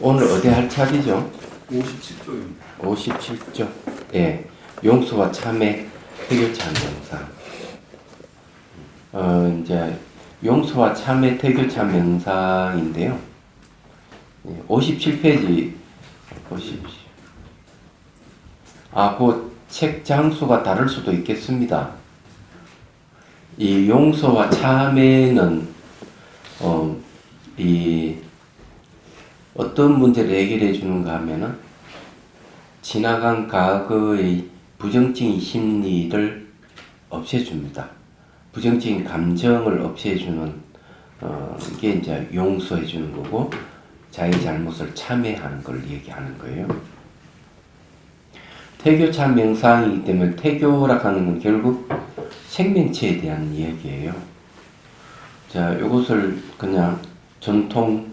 오늘 어디 할 차례죠? 57조입니다. 57조. 예. 용서와 참회 태교참 명상. 이제 용서와 참회 태교참 명상인데요. 57페이지 보십시오. 그 책 장수가 다를 수도 있겠습니다. 이 용서와 참회는 어떤 문제를 해결해 주는가 하면은 지나간 과거의 부정적인 심리를 없애줍니다. 부정적인 감정을 없애주는 게 이제 용서해 주는 거고, 자기 잘못을 참회하는 걸 얘기하는 거예요. 태교참 명상이기 때문에 태교라고 하는 건 결국 생명체에 대한 이야기예요. 자, 이것을 그냥 전통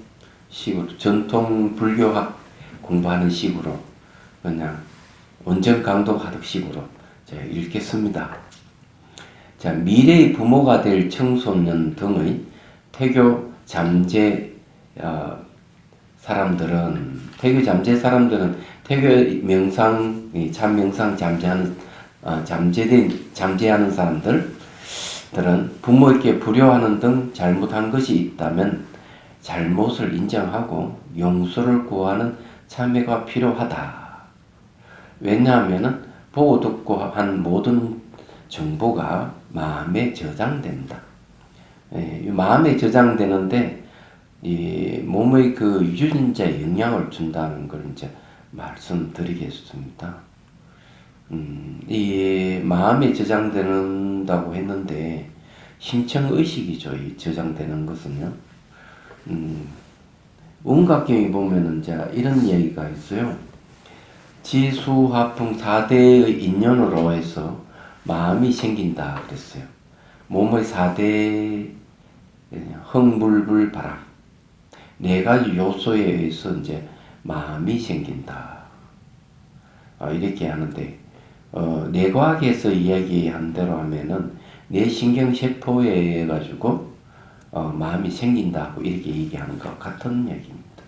불교학 공부하는 식으로 그냥 원전 강독하듯 식으로 제가 읽겠습니다. 자, 미래의 부모가 될 청소년 등의 태교 잠재 사람들은 태교 명상, 참명상 잠재하는 사람들은 부모에게 불효하는 등 잘못한 것이 있다면 잘못을 인정하고 용서를 구하는 참회가 필요하다. 왜냐하면 보고 듣고 한 모든 정보가 마음에 저장된다. 마음에 저장되는데 이 몸의 그 유전자에 영향을 준다는 걸 이제 말씀드리겠습니다. 이 마음에 저장된다고 했는데 심청의식이죠. 이 저장되는 것은요. 원각경에 보면은 이제 이런 얘기가 있어요. 지수화풍 4대의 인연으로 해서 마음이 생긴다 그랬어요. 몸의 4대 흥불불바람 4가지 요소에 의해서 이제 마음이 생긴다. 이렇게 하는데 뇌과학에서 이야기한 대로 하면은 뇌신경세포에 의해 가지고 마음이 생긴다고 이렇게 얘기하는 것 같은 얘기입니다.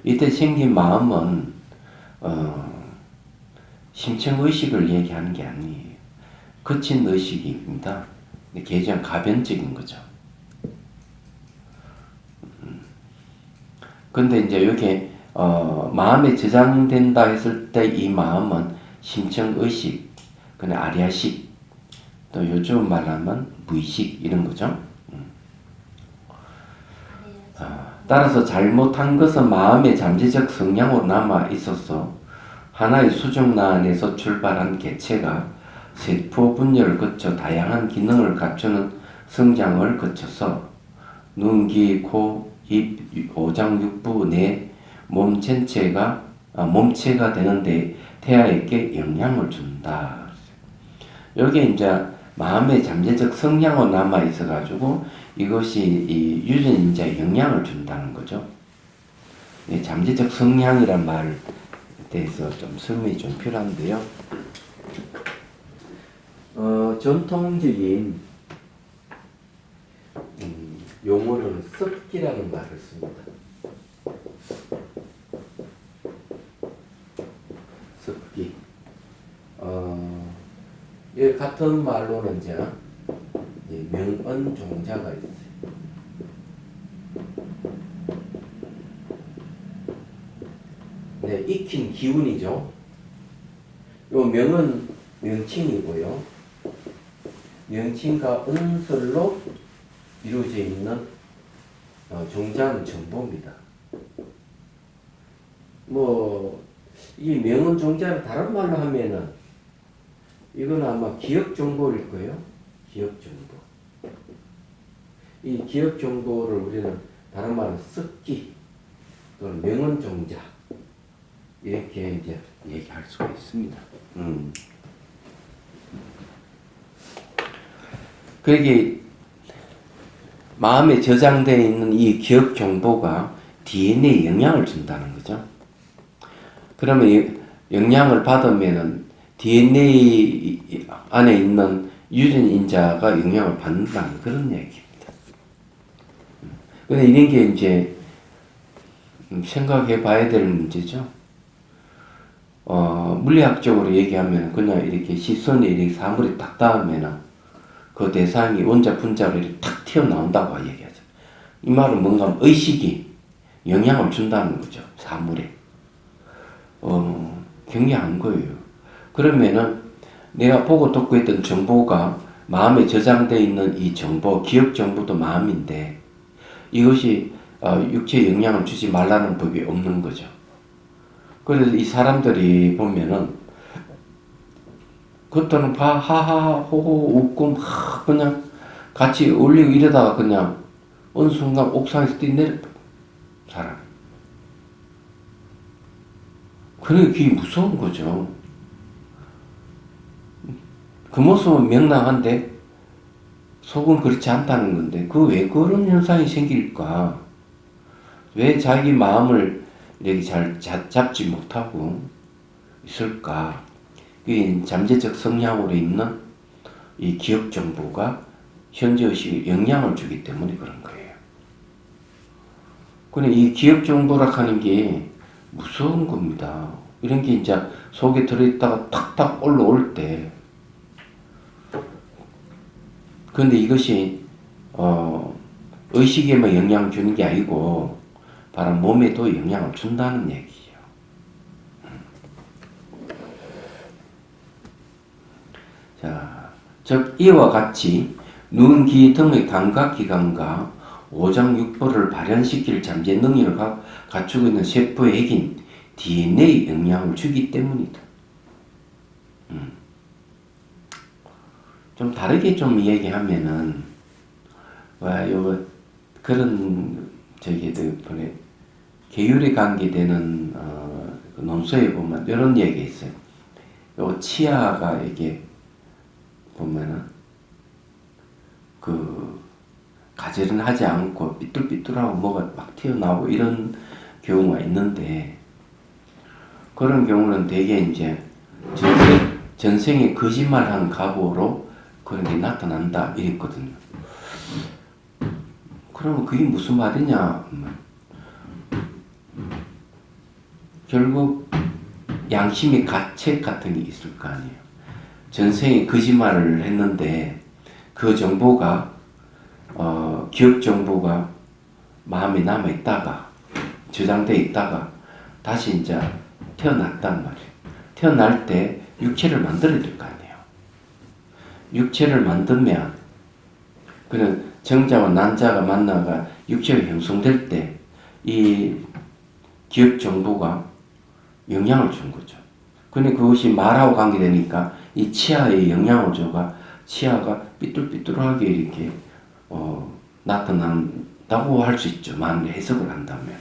이때 생긴 마음은 심층의식을 얘기하는 게 아니에요. 거친 의식입니다. 개정 가변적인 거죠. 근데 이제 여기 마음에 저장된다 했을 때 이 마음은 심층의식, 그냥 아리아식, 또 요즘 말하면 무의식 이런 거죠. 따라서 잘못한 것은 마음의 잠재적 성향으로 남아 있어서 하나의 수정란에서 출발한 개체가 세포 분열을 거쳐 다양한 기능을 갖추는 성장을 거쳐서 눈, 귀, 코, 입, 오장, 육부, 뇌, 몸체가 되는데 태아에게 영향을 준다. 여기에 이제 마음의 잠재적 성향으로 남아 있어가지고 이것이 이 유전자에 영향을 준다는 거죠. 잠재적 성향이란 말에 대해서 좀 설명이 좀 필요한데요. 전통적인 용어로는 습기라는 말을 씁니다. 습기. 이 같은 말로는 이제 명언 종자가 있어요. 네, 익힌 기운이죠. 요 명은 명칭이고요. 명칭과 은설로 이루어져 있는 종자는 정보입니다. 이 명언 종자를 다른 말로 하면은 이건 아마 기억 정보일 거예요. 기억 정보. 이 기억 정보를 우리는 다른 말로 습기 또는 명언 종자 이렇게 이제 얘기할 수가 있습니다. 그러게 마음에 저장되어 있는 이 기억 정보가 DNA에 영향을 준다는 거죠. 그러면 영향을 받으면은 DNA 안에 있는 유전인자가 영향을 받는다는 그런 얘기입니다. 근데 이런 게 이제 생각해 봐야 될 문제죠. 물리학적으로 얘기하면 그냥 이렇게 시선이 이렇게 사물이 딱 닿으면은 그 대상이 원자 분자로 이렇게 탁 튀어나온다고 얘기하죠. 이 말은 뭔가 의식이 영향을 준다는 거죠. 사물에. 굉장한 거예요. 그러면은 내가 보고 듣고 있던 정보가 마음에 저장되어 있는 이 정보, 기억 정보도 마음인데 이것이 육체에 영향을 주지 말라는 법이 없는 거죠. 그래서 이 사람들이 보면은 그때는 하하하 호호 웃고 막 그냥 같이 어울리고 이러다가 그냥 어느 순간 옥상에서 뛰내렸다. 사람. 그러니까 그게 무서운 거죠. 그 모습은 명랑한데 속은 그렇지 않다는 건데 그 왜 그런 현상이 생길까? 왜 자기 마음을 이렇게 잘 잡지 못하고 있을까? 이 잠재적 성향으로 있는 이 기억 정보가 현재 의식에 영향을 주기 때문에 그런 거예요. 근데 이 기억 정보라 하는 게 무서운 겁니다. 이런 게 이제 속에 들어있다가 탁탁 올라올 때 근데 이것이 의식에만 영향을 주는 게 아니고 바로 몸에도 영향을 준다는 얘기예요. 자, 즉 이와 같이 눈, 귀 등의 감각기관과 오장육부를 발현시킬 잠재 능력을 갖추고 있는 세포의 핵인 DNA에 영향을 주기 때문이다. 좀 다르게 좀 얘기하면은 그런 계율에 관계되는 논소에 보면 이런 얘기 있어요. 요 치아가 이게 보면은 가지런 하지 않고 삐뚤삐뚤하고 뭐가 막 튀어나오고 이런 경우가 있는데 그런 경우는 대개 이제 전생에 거짓말한 각오로 그런 게 나타난다 이랬거든요. 그러면 그게 무슨 말이냐? 결국 양심의 가책 같은 게 있을 거 아니에요. 전생에 거짓말을 했는데 그 정보가 기억 정보가 마음에 남아 있다가 저장돼 있다가 다시 이제 태어났단 말이에요. 태어날 때 육체를 만들어야 될 거 아니에요. 육체를 만들면 그는 정자와 난자가 만나가 육체가 형성될 때 이 기억 정보가 영향을 준 거죠. 근데 그것이 말하고 관계되니까 이 치아에 영향을 줘가 치아가 삐뚤삐뚤하게 이렇게 나타난다고 할 수 있죠. 만약 해석을 한다면.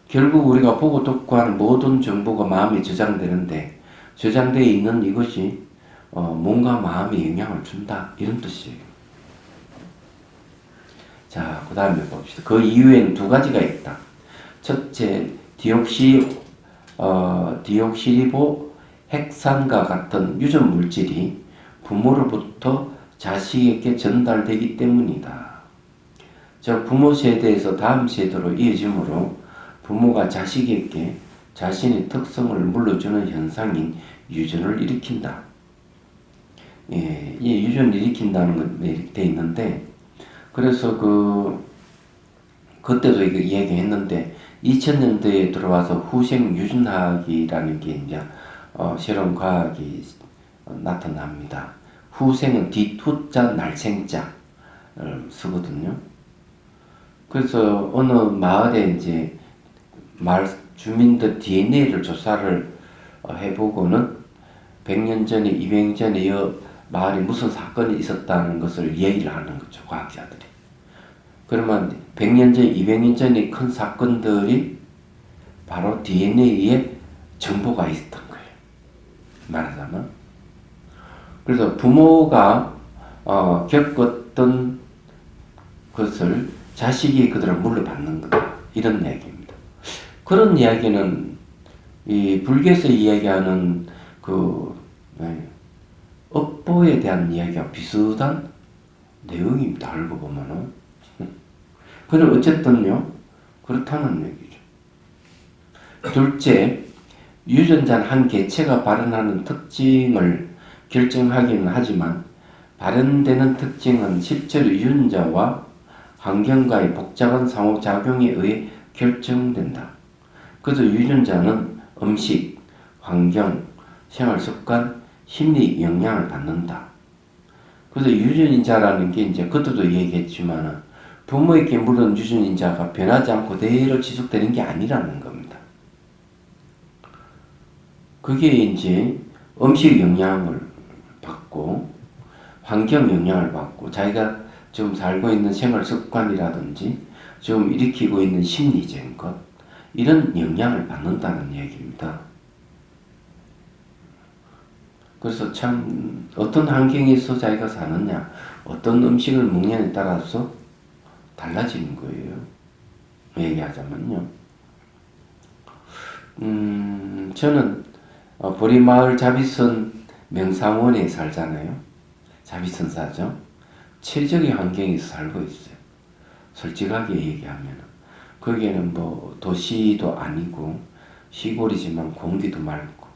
결국 우리가 보고 듣고 하는 모든 정보가 마음에 저장되는데 저장되어 있는 이것이 뭔가 마음에 영향을 준다 이런 뜻이에요. 자, 그 다음에 봅시다. 그 이후에는 두 가지가 있다. 첫째, 디옥시리보 핵산과 같은 유전 물질이 부모로부터 자식에게 전달되기 때문이다. 즉 부모 세대에서 다음 세대로 이어지므로 부모가 자식에게 자신의 특성을 물려주는 현상인 유전을 일으킨다. 예, 이 유전을 일으킨다는 건 이렇게 돼 있는데 그래서 그때도 이거 얘기했는데 2000년대에 들어와서 후생 유전학이라는 게 이제 실험 과학이 나타납니다. 후생은 뒷후자 날생자를 쓰거든요. 그래서 어느 마을에 이제 마을 주민들 DNA를 조사를 해보고는 100년 전에 200년 전에 이 마을에 무슨 사건이 있었다는 것을 얘기를 하는 거죠. 과학자들이. 그러면 100년 전, 200년 전에 큰 사건들이 바로 DNA에 정보가 있었던 거예요. 말하자면. 그래서 부모가 겪었던 것을 자식이 그들을 물려받는 거다. 이런 이야기입니다. 그런 이야기는 이 불교에서 이야기하는 업보에 대한 이야기가 비슷한 내용입니다. 알고 보면은. 그는 어쨌든요, 그렇다는 얘기죠. 둘째, 유전자는 한 개체가 발현하는 특징을 결정하기는 하지만 발현되는 특징은 실제로 유전자와 환경과의 복잡한 상호작용에 의해 결정된다. 그래서 유전자는 음식, 환경, 생활습관, 심리 영향을 받는다. 그래서 유전자라는 게 이제 그때도 얘기했지만 부모에게 물은 유전자가 변하지 않고 그대로 지속되는 게 아니라는 겁니다. 그게 이제 음식 영향을 받고 환경 영향을 받고 자기가 지금 살고 있는 생활 습관이라든지 지금 일으키고 있는 심리적인 것 이런 영향을 받는다는 얘기입니다. 그래서 참 어떤 환경에서 자기가 사느냐 어떤 음식을 먹느냐에 따라서 달라지는 거예요. 얘기하자면요. 저는 보리마을 자비선 명상원에 살잖아요. 자비선사죠. 최적의 환경에서 살고 있어요. 솔직하게 얘기하면 거기에는 뭐 도시도 아니고 시골이지만 공기도 맑고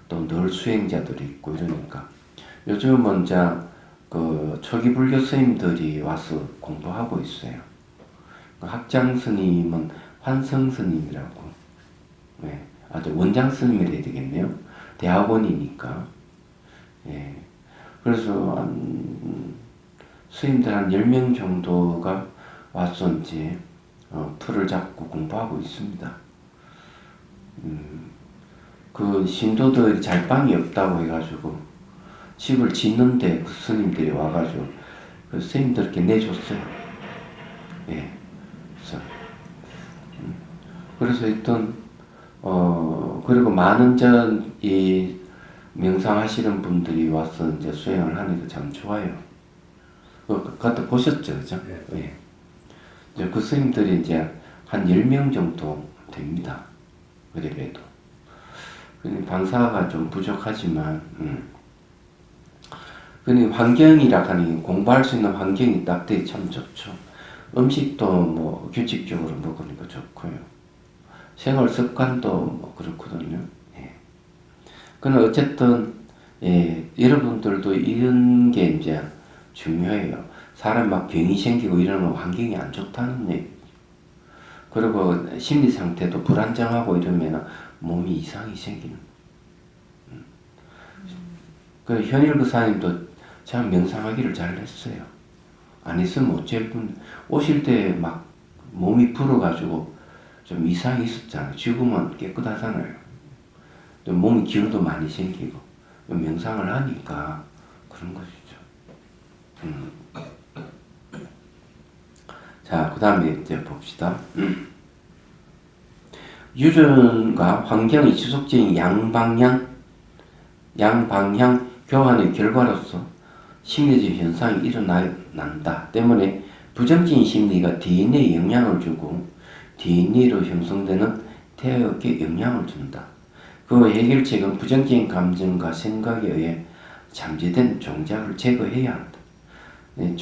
또 늘 수행자들이 있고 이러니까 요즘은 이제 그 초기 불교 스님들이 와서 공부하고 있어요. 그 학장 스님은 환성 스님이라고, 네, 아주 원장 스님이 돼야 되겠네요. 대학원이니까. 예. 그래서 스님들 한 10명 정도가 와서 이제 틀을 잡고 공부하고 있습니다. 그 신도들이 잘방이 없다고 해가지고 집을 짓는데 그 스님들이 와가지고 그 스님들께 내줬어요. 예. 그래서 일단 그리고 많은 이 명상하시는 분들이 와서 이제 수행을 하니까 참 좋아요. 그것도 보셨죠, 그죠? 네. 예. 이제 그 스님들이 이제 한 10명 정도 됩니다. 그래도. 방사가 좀 부족하지만, 환경이라 하니 공부할 수 있는 환경이 딱 되게 참 좋죠. 음식도 뭐 규칙적으로 먹으니까 좋고요. 생활 습관도 뭐 그렇거든요. 예. 그는 어쨌든, 예, 여러분들도 이런 게 이제 중요해요. 사람 막 병이 생기고 이러는 환경이 안 좋다는 얘기. 그리고 심리 상태도 불안정하고 이러면 몸이 이상이 생기는. 그 현일 그사님도 참 명상하기를 잘 했어요. 안 했으면 어쩔 분 오실 때 막 몸이 불어가지고 좀 이상이 있었잖아요. 지금은 깨끗하잖아요. 몸 기운도 많이 생기고 명상을 하니까 그런 것이죠. 자, 그 다음에 이제 봅시다. 유전과 환경의 지속적인 양방향 교환의 결과로서 심리적 현상이 일어난다 때문에 부정적인 심리가 DNA에 영향을 주고 DNA로 형성되는 태역에 영향을 준다. 그 해결책은 부정적인 감정과 생각에 의해 잠재된 종작을 제거해야 한다. 네,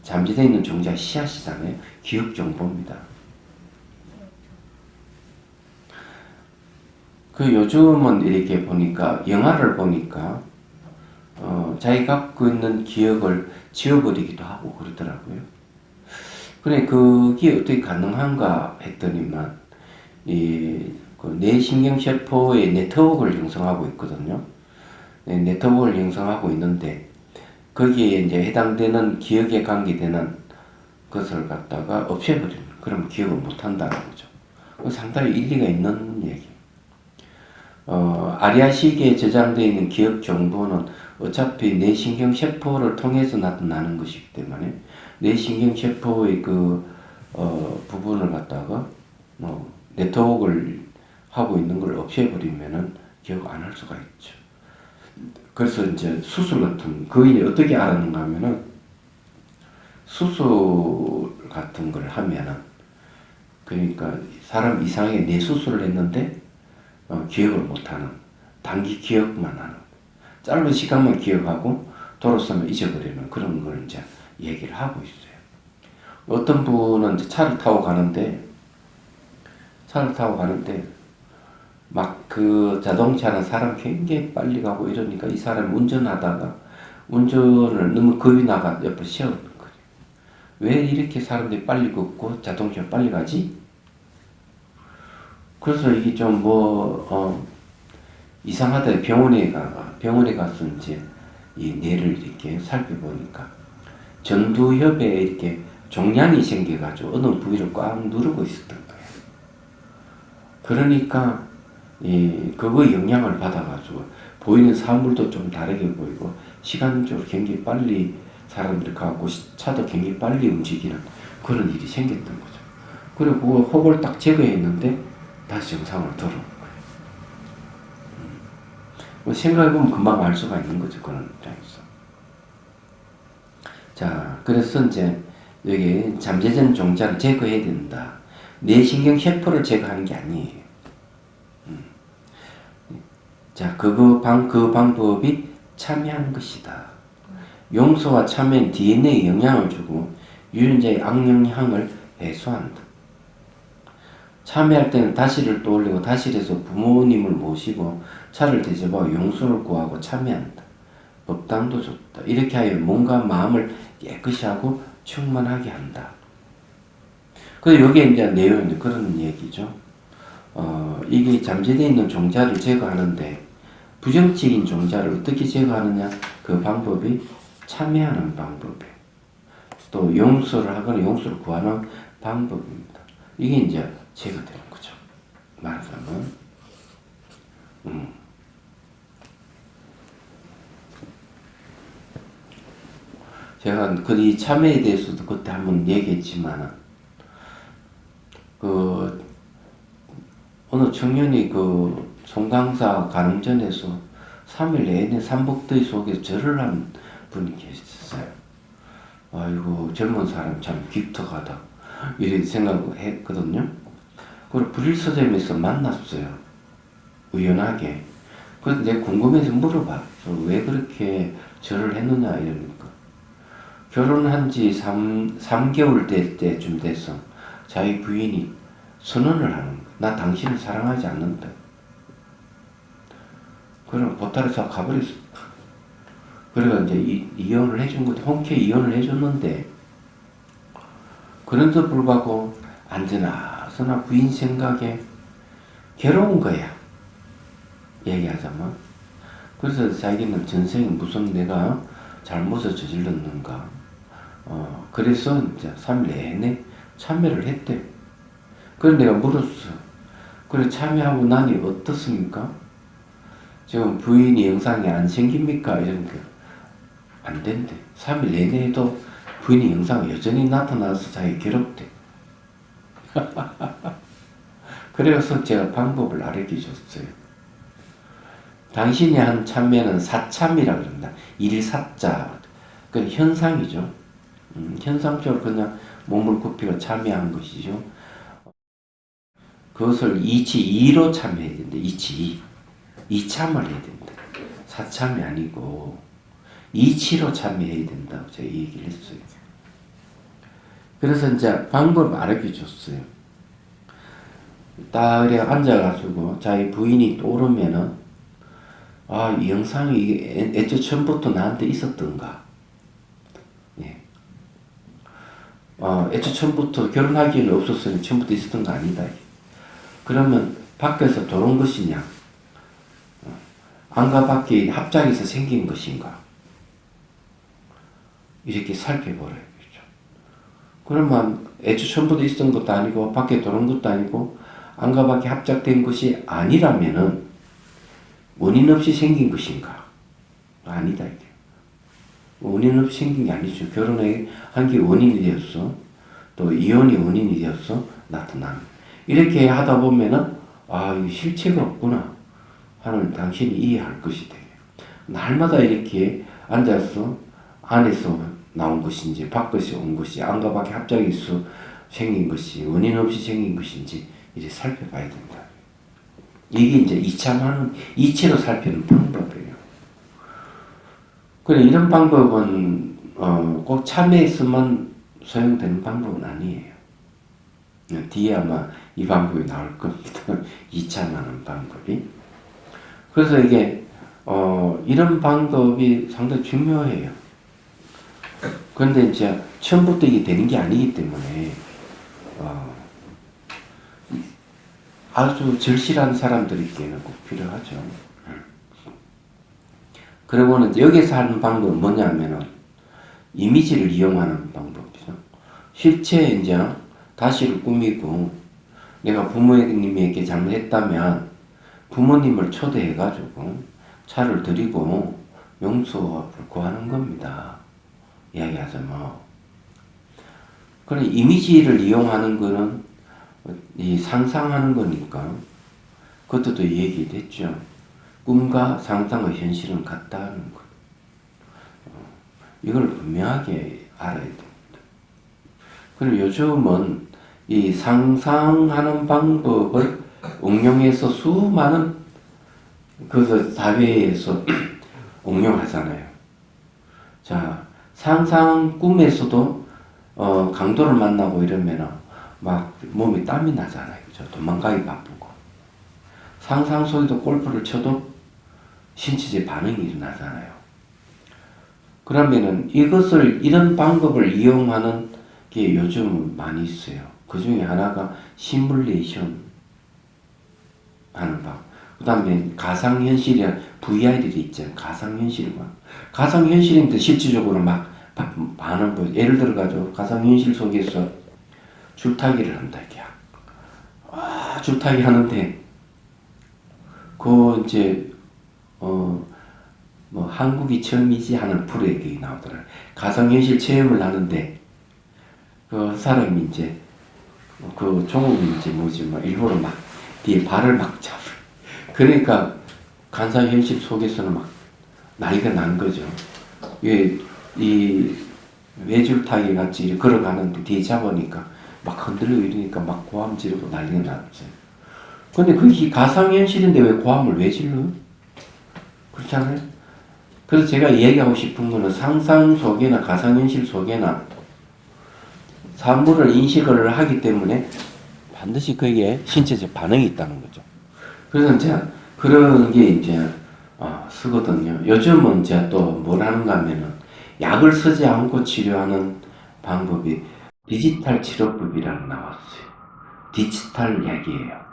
잠재되어 있는 종작 씨앗이잖아요. 기억정보입니다. 요즘은 이렇게 보니까 영화를 보니까 자기 갖고 있는 기억을 지워버리기도 하고 그러더라고요. 그래 그게 어떻게 가능한가 했더니만 그 뇌신경세포의 네트워크를 형성하고 있거든요. 네, 네트워크를 형성하고 있는데 거기에 이제 해당되는 기억에 관계되는 것을 갖다가 없애버리는 그럼 기억을 못한다는 거죠. 상당히 일리가 있는 얘기. 아리아식에 저장되어 있는 기억 정보는 어차피 뇌신경세포를 통해서 나타나는 것이기 때문에 뇌신경세포의 부분을 갖다가 네트워크를 하고 있는 걸 없애버리면은 기억 안 할 수가 있죠. 그래서 이제 수술 같은, 거의 어떻게 알았는가 하면은 수술 같은 걸 하면은 그러니까 사람 이상하게 뇌 수술을 했는데 기억을 못하는, 단기 기억만 하는, 짧은 시간만 기억하고 돌아서면 잊어버리는 그런 걸 이제 얘기를 하고 있어요. 어떤 분은 이제 차를 타고 가는데 차를 타고 가는데 막 그 자동차는 사람 굉장히 빨리 가고 이러니까 이 사람이 운전하다가 운전을 너무 겁이 나가 옆에 세우는 거예요. 왜 이렇게 사람들이 빨리 걷고 자동차가 빨리 가지? 그래서 이게 좀 이상하다. 병원에 가서 이제 이 뇌를 이렇게 살펴보니까 전두엽에 이렇게 종양이 생겨가지고 어느 부위를 꽉 누르고 있었던 거예요. 그러니까 그거 영향을 받아가지고 보이는 사물도 좀 다르게 보이고 시간적으로 굉장히 빨리 사람들이 가고 차도 굉장히 빨리 움직이는 그런 일이 생겼던 거죠. 그리고 그 혹을 딱 제거했는데 다시 정상으로 돌아온 거예요. 생각해보면 금방 알 수가 있는 거죠. 그런 입장에서. 자, 그래서 이제 여기 잠재적 종자를 제거해야 된다. 뇌신경 세포를 제거하는 게 아니에요. 자, 그 방법이 참여한 것이다. 용서와 참여는 DNA에 영향을 주고 유전자의 악영향을 해소한다. 참여할 때는 다시를 떠올리고 다시에서 부모님을 모시고 차를 대접하고 용서를 구하고 참여한다. 법당도 좋다. 이렇게 하여 몸과 마음을 깨끗이 하고 충만하게 한다. 그래서 여기에 이제 내용이 그런 얘기죠. 이게 잠재되어 있는 종자를 제거하는데 부정적인 종자를 어떻게 제거하느냐? 그 방법이 참여하는 방법이에요. 또 용서를 하거나 용서를 구하는 방법입니다. 이게 이제 제거되는 거죠. 말하자면. 제가 이 참여에 대해서도 그때 한번 얘기했지만, 어느 청년이 송강사 가능전에서 3일 내내 삼복더위 속에서 절을 한 분이 계셨어요. 아이고, 젊은 사람 참 기특하다. 이렇게 생각을 했거든요. 그리고 불일서점에서 만났어요. 우연하게. 그래서 내가 궁금해서 물어봤죠. 왜 그렇게 절을 했느냐, 이러니까. 결혼한 지 3개월 될 때쯤 돼서 자기 부인이 선언을 하는 거야. 나 당신을 사랑하지 않는다. 그럼 보따리서 가버렸어. 그래가 이제 이혼을 해준 거죠. 홍케 이혼을 해줬는데, 그런데도 불구하고 안전하서나 부인 생각에 괴로운 거야. 얘기하자면. 그래서 자기는 전생에 무슨 내가 잘못을 저질렀는가. 그래서 이제 3일 내내 참여를 했대. 그래서 내가 물었어. 그래, 참여하고 나니 어떻습니까? 지금 부인이 영상이 안 생깁니까? 이런 게 안 된대. 3일 내내도 부인이 영상이 여전히 나타나서 자기 괴롭대. 그래서 제가 방법을 알려 줬어요. 당신이 한 참여는 사참이라 그럽니다. 일사자. 그 현상이죠. 현상적으로 그냥 몸을 굽히고 참여한 것이죠. 그것을 이치이로 참여해야 된다. 이치이. 이참을 해야 된다. 사참이 아니고 이치로 참여해야 된다고 제가 얘기를 했어요. 그래서 이제 방법을 알려줬어요. 딱 그래 앉아가지고 자기 부인이 떠오르면은 이 영상이 애초 처음부터 나한테 있었던가. 예. 애초 처음부터 결혼하기에는 없었으니 처음부터 있었던 거 아니다. 그러면 밖에서 들어온 것이냐? 안과 밖에 합작에서 생긴 것인가? 이렇게 살펴보라요. 그러면 애초 처음부터 있었던 것도 아니고 밖에 들어온 것도 아니고 안과 밖에 합작된 것이 아니라면은 원인 없이 생긴 것인가? 아니다. 이게. 원인 없이 생긴 게 아니죠. 결혼한 게 원인이 되었어. 또 이혼이 원인이 되어서 나타나는. 이렇게 하다 보면은 이 실체가 없구나 하는 당신이 이해할 것이다. 날마다 이렇게 앉아서 안에서 나온 것인지 밖에서 온 것이 안과 밖에 합작에서 생긴 것이 원인 없이 생긴 것인지 이제 살펴봐야 된다. 이게 이제 이치로 살피는 방법이에요. 그래, 이런 방법은 꼭 참여에서만 소용되는 방법은 아니에요. 뒤에 아마 이 방법이 나올 겁니다. 2차하는 방법이. 그래서 이게 이런 방법이 상당히 중요해요. 그런데 이제 처음부터 이게 되는 게 아니기 때문에 아주 절실한 사람들에게는 꼭 필요하죠. 그리고는 여기서 하는 방법은 뭐냐면은 이미지를 이용하는 방법이죠. 실제 이제 다시를 꾸미고 내가 부모님에게 잘못했다면 부모님을 초대해가지고 차를 드리고 용서를 구하는 겁니다. 이야기하자면. 그런 이미지를 이용하는 거는 이 상상하는 거니까 그것도 얘기됐죠. 꿈과 상상의 현실은 같다는 것. 이걸 분명하게 알아야 됩니다. 그리고 요즘은 이 상상하는 방법을 응용해서 수많은 그 사회에서 응용하잖아요. 자, 상상 꿈에서도 강도를 만나고 이러면은 막 몸에 땀이 나잖아요. 그죠? 도망가기 바쁘고. 상상 속에도 골프를 쳐도 신체적 반응이 일어나잖아요. 그러면은 이런 방법을 이용하는 게 요즘 많이 있어요. 그 중에 하나가 시뮬레이션 하는 방법. 그 다음에 가상현실이란 VR이 있잖아요. 가상현실과. 가상현실인데 실질적으로 막 많은 거. 예를 들어가지고 가상현실 속에서 줄타기를 한다. 줄타기 하는데, 이제, 뭐, 한국이 처음이지 하는 프로에 나오더라고요. 가상현실 체험을 하는데, 그 사람이 이제, 그 종업이 이제 뭐지, 뭐, 일부러 막, 뒤에 발을 막 잡을. 그러니까, 가상현실 속에서는 막, 난리가 난 거죠. 이 외줄타기 같이 걸어가는데 뒤에 잡으니까, 막 흔들리고 이러니까 막 고함 지르고 난리가 났어요. 근데 그게 가상현실인데 왜 고함을 왜 질러? 그렇잖아요? 그래서 제가 얘기하고 싶은 거는 상상 속에나 가상현실 속에나 사물을 인식을 하기 때문에 반드시 거기에 신체적 반응이 있다는 거죠. 그래서 이제 그런 게 이제 쓰거든요. 요즘은 이제 또 뭘 하는가 하면은 약을 쓰지 않고 치료하는 방법이 디지털 치료법이라고 나왔어요. 디지털 약이에요.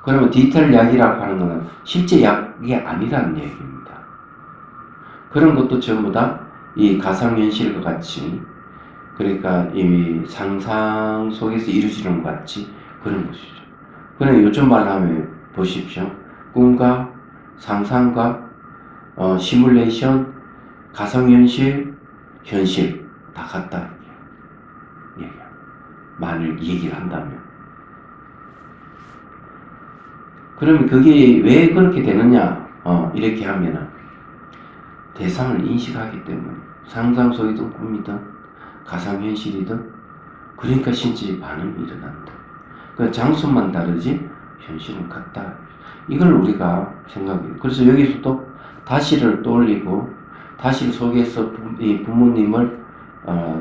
그러면 디지털 약이라고 하는 것은 실제 약이 아니라는 얘기입니다. 그런 것도 전부 다 이 가상현실과 같이, 그러니까 이 상상 속에서 이루어지는 것 같이 그런 것이죠. 그럼 요즘 말로 하면 보십시오. 꿈과 상상과 시뮬레이션, 가상현실, 현실 다 같다. 만일 얘기를 한다면. 그러면 그게 왜 그렇게 되느냐? 이렇게 하면은 대상을 인식하기 때문에 상상 속이든 꿈이든 가상현실이든 그러니까 신체 반응이 일어난다. 그 장소만 다르지 현실은 같다. 이걸 우리가 생각해요. 그래서 여기서도 다시를 떠올리고 다시 속에서 부모님을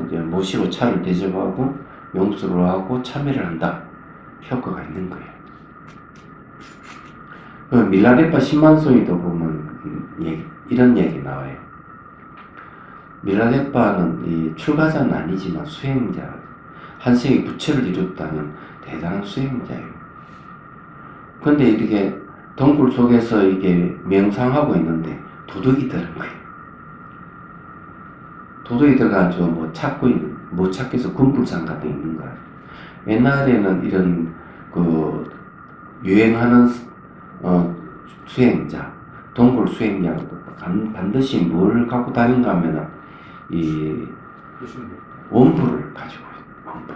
이제 모시고 차를 대접하고 용서를 하고 참여를 한다. 효과가 있는 거예요. 밀라레파 신만소이도 보면 이런 얘기 나와요. 밀라레파는 출가자는 아니지만 수행자, 한 세기 부처를 이뤘다는 대단한 수행자예요. 근데 이렇게 동굴 속에서 이게 명상하고 있는데 도둑이 들은 거예요. 도둑이 들어가지고 못 찾게 해서 금불상 같은 게 있는 거예요. 옛날에는 이런 유행하는 수행자, 동굴 수행자도 반드시 뭘 갖고 다닌가 하면은 이 원불을 가지고 있어요. 원불.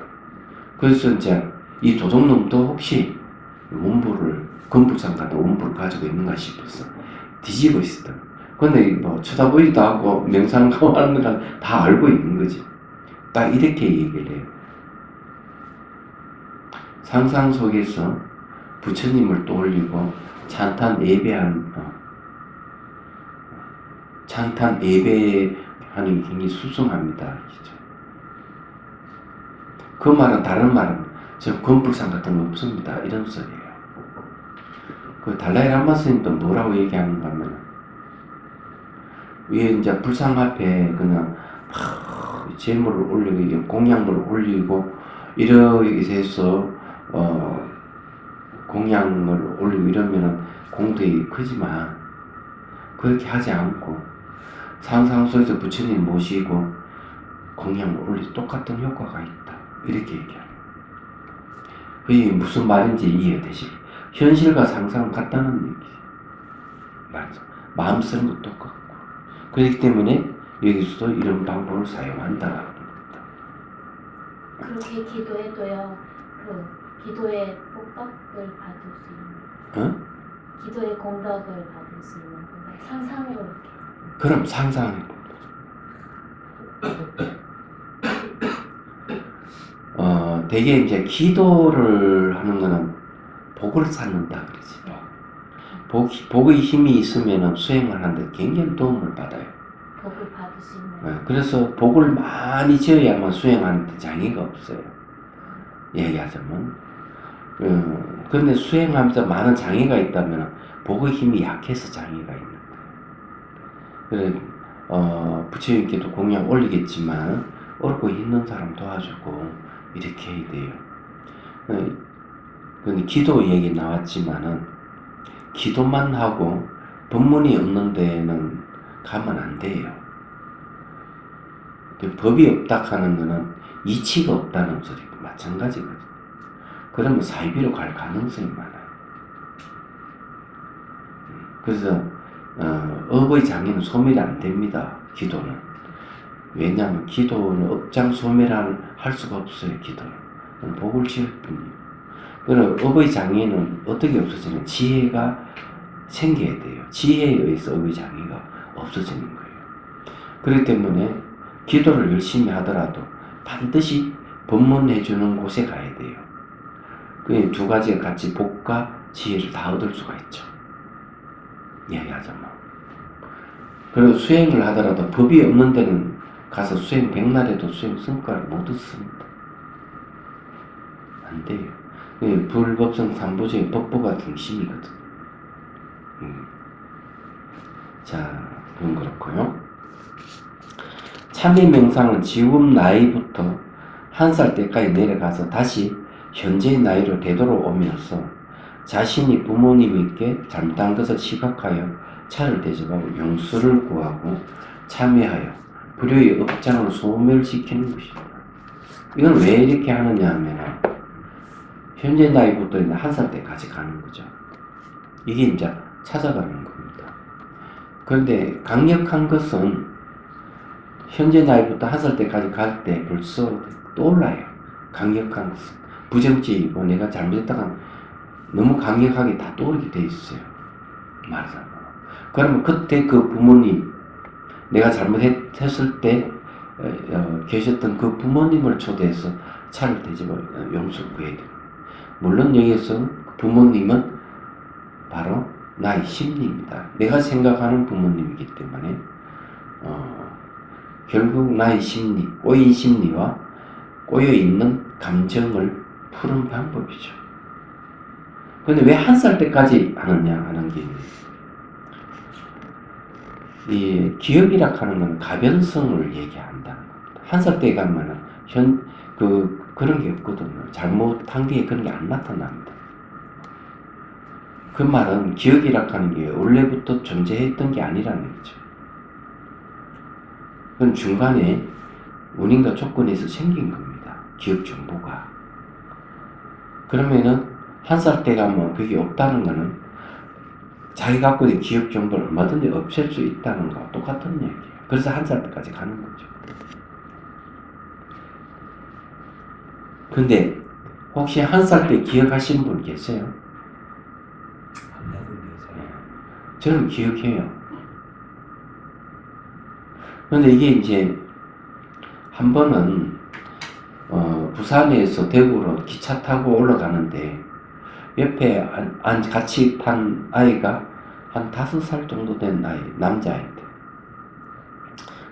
그래서 이제 이 도둑놈도 혹시 원불을 금불상 같은 원불을 가지고 있는가 싶어서 뒤지고 있었다. 근데 뭐 쳐다보지도 않고 명상하고 하는 건 다 알고 있는 거지. 딱 이렇게 얘기를 해요. 상상 속에서 부처님을 떠올리고 찬탄 예배하는 게 굉장히 수승합니다. 그 말은 다른 말은 저 건불상 같은 거 없습니다. 이런 소리예요. 그 달라이라마 스님도 뭐라고 얘기하는가 하면 위에 이제 불상 앞에 그냥 제물을 올리고 공양물을 올리고 이렇게 해서 공양을 올리고 이러면은 공덕이 크지만 그렇게 하지 않고 상상소에서 부처님 모시고 공양을 올리 똑같은 효과가 있다. 이렇게 얘기합니다. 그게 무슨 말인지 이해되시? 현실과 상상 같다는 얘기. 맞죠? 마음 쓰는 것도 똑같고. 그렇기 때문에 여기서도 이런 방법을 사용한다라는 겁니다. 그렇게 기도해도요, 기도의 복덕을 받을 수 있는, 기도의 공덕을 받을 수 있는 건가요? 상상으로 이렇게. 그럼 상상해 되게 이제 기도를 하는 거는 복을 쌓는다 그러지. 복의 힘이 있으면 수행을 하는데 굉장히 도움을 받아요. 복을 받을 수 있는. 그래서 복을 많이 지어야만 수행하는데 장애가 없어요. 얘기하자면. 근데 수행하면서 많은 장애가 있다면 복의 힘이 약해서 장애가 있는 거예요. 그래, 부처님께도 공양 올리겠지만 어렵고 힘든 사람 도와주고 이렇게 해야 돼요. 근데 기도 얘기 나왔지만은 기도만 하고 법문이 없는 데는 가면 안 돼요. 법이 없다 하는 거는 이치가 없다는 소리고 마찬가지거든요. 그러면 사이비로 갈 가능성이 많아요. 그래서 업의 장애는 소멸이 안 됩니다. 기도는. 왜냐하면 기도는 업장 소멸을 할 수가 없어요. 기도는. 복을 지을 뿐이에요. 그럼 업의 장애는 어떻게 없어지는? 지혜가 생겨야 돼요. 지혜에 의해서 업의 장애가 없어지는 거예요. 그렇기 때문에 기도를 열심히 하더라도 반드시 법문해주는 곳에 가야 돼요. 그 두 가지가 같이 복과 지혜를 다 얻을 수가 있죠. 얘기하자면. 그리고 수행을 하더라도 법이 없는 데는 가서 수행 백날에도 수행 성과를 못 얻습니다. 안 돼요. 불법성 삼보적인 법보가 중심이거든. 자, 그건 그렇고요. 참회 명상은 지금 나이부터 1살 때까지 내려가서 다시 현재의 나이로 되돌아오면서 자신이 부모님께 잘못한 것을 시각하여 차를 대접하고 용서를 구하고 참회하여 불효의 업장을 소멸시키는 것입니다. 이건 왜 이렇게 하느냐 하면 현재 나이부터 1살 때까지 가는 거죠. 이게 이제 찾아가는 겁니다. 그런데 강력한 것은 현재 나이부터 1살 때까지 갈 때 벌써 떠올라요. 강력한 것은. 부정적이고 내가 잘못했다가 너무 강력하게 다 떠오르게 돼 있어요. 말하자면. 그러면 그때 그 부모님, 내가 잘못했을 때 계셨던 그 부모님을 초대해서 차를 대접하고 용서를 구해야 됩니다. 물론 여기에서 부모님은 바로 나의 심리입니다. 내가 생각하는 부모님이기 때문에 결국 나의 심리, 꼬인 심리와 꼬여있는 감정을 푸는 방법이죠. 근데 왜 1살 때까지 하느냐 하는 게 이 기억이라 하는 건 가변성을 얘기한다는 겁니다. 1살 때 가면은 그런 게 없거든요. 잘못한 게 그런 게 안 나타납니다. 그 말은 기억이라 하는 게 원래부터 존재했던 게 아니라는 거죠. 그건 중간에 원인과 조건에서 생긴 겁니다. 기억 정보가. 그러면은 1살 때 가면 그게 없다는 거는 자기 갖고 있는 기억 정보를 얼마든지 없앨 수 있다는 거와 똑같은 얘기예요. 그래서 1살 때까지 가는 거죠. 근데 혹시 1살 때 기억하시는 분 계세요? 저는 기억해요. 근데 이게 이제 한 번은 부산에서 대구로 기차 타고 올라가는데 옆에 같이 탄 아이가 한 5살 정도 된 아이, 남자아이인데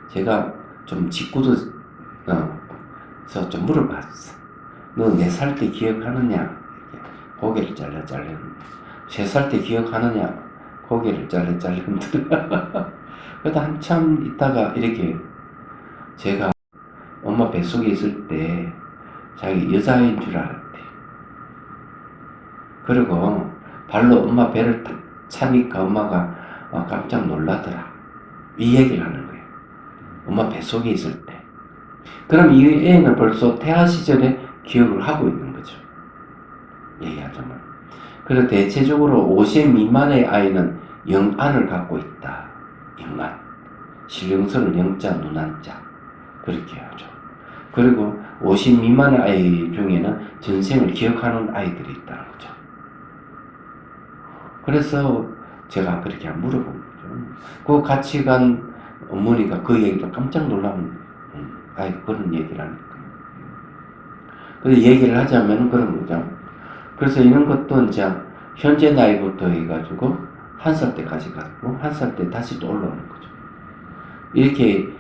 제가 좀 짓궂어서 좀 물어봤어. 너 4살 때 기억하느냐? 고개를 잘라 흔들어. 3살 때 기억하느냐? 고개를 잘라 흔들어. 그러다 한참 있다가 이렇게 제가 엄마 뱃속에 있을 때 자기 여자인 줄 알았대. 그리고 발로 엄마 배를 탁 차니까 엄마가 깜짝 놀라더라. 이 얘기를 하는 거예요. 엄마 뱃속에 있을 때. 그럼 이 애는 벌써 태아 시절에 기억을 하고 있는 거죠. 얘기하자면. 그래서 대체적으로 5세 미만의 아이는 영안을 갖고 있다. 영안. 신령선은 영자, 눈안자. 그렇게 하죠. 그리고 50 미만의 아이 중에는 전생을 기억하는 아이들이 있다는 거죠. 그래서 제가 그렇게 물어본 거죠. 그 같이 간 어머니가 그 얘기도 깜짝 놀라면 아이고 그런 얘기를 하니까. 그래서 얘기를 하자면 그런 거죠. 그래서 이런 것도 이제 현재 나이부터 해가지고 1살 때까지 갔고 1살 때 다시 또 올라오는 거죠. 이렇게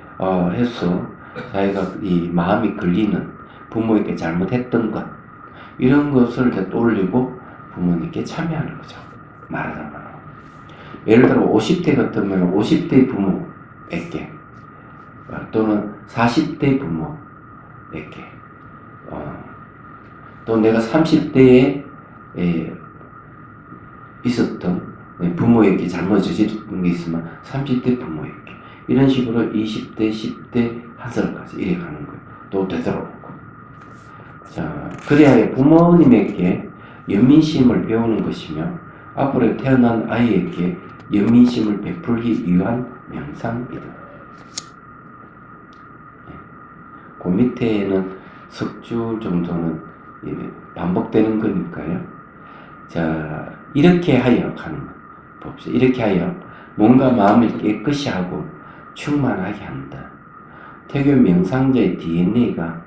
해서 자기가 이 마음이 걸리는 부모에게 잘못했던 것 이런 것을 이제 떠올리고 부모님께 참여하는 거죠. 말하자면 예를 들어 50대 같으면 50대 부모에게 또는 40대 부모에게 또 내가 30대에 있었던 부모에게 잘못 저지른 게 있으면 30대 부모에게 이런 식으로 20대, 10대, 1살까지 이렇게 가는 거예요. 또 되돌아오고. 자, 그래야 부모님에게 연민심을 배우는 것이며 앞으로 태어난 아이에게 연민심을 베풀기 위한 명상이다. 그 밑에는 석 줄 정도는 반복되는 거니까요. 자, 이렇게 하여 가는 거 봅시다. 이렇게 하여 뭔가 마음을 깨끗이 하고 충만하게 한다. 태교 명상자의 DNA가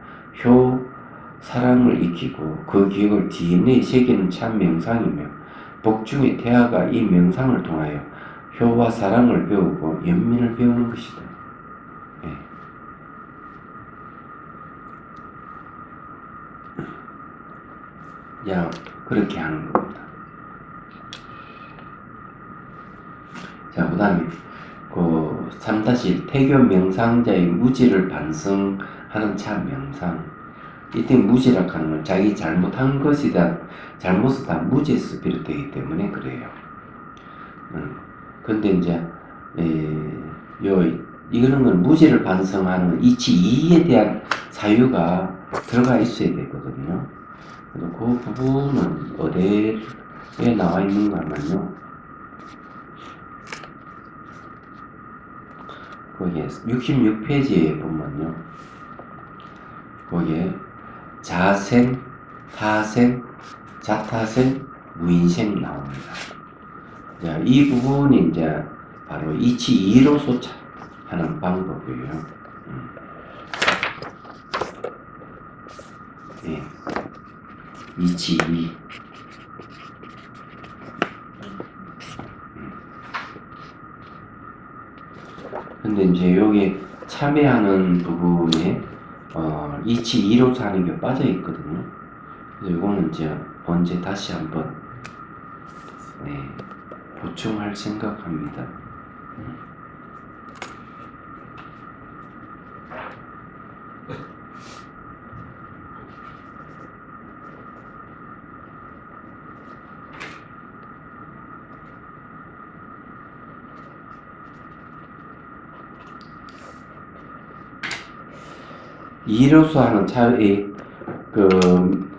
사랑을 익히고 그 기억을 DNA에 새기는 참 명상이며 복중의 태아가 이 명상을 통하여 효와 사랑을 배우고 연민을 배우는 것이다. 네. 자, 그렇게 하는 겁니다. 자, 그 다음에 3-1 태교 명상자의 무지를 반성하는 참 명상. 이때 무지라고 하는 건 자기 잘못한 것이다. 잘못은 다 무지에서 비롯되기 때문에 그래요. 근데 이제 이거는 건 무지를 반성하는 이치 이에 대한 사유가 들어가 있어야 되거든요. 그래서 그 부분은 어디에 나와 있는가 하면요. 거기에 66페이지에 보면요. 거기에 자생, 타생, 자타생, 무인생 나옵니다. 자, 이 부분이 이제 바로 이치 이로서 하는 방법이에요. 네. 이치 이. 근데 이제 여기 참여하는 부분에 이치 2로서 하는 게 빠져 있거든요. 그래서 이거는 이제 언제 다시 한번 보충할 생각합니다. 이로서 하는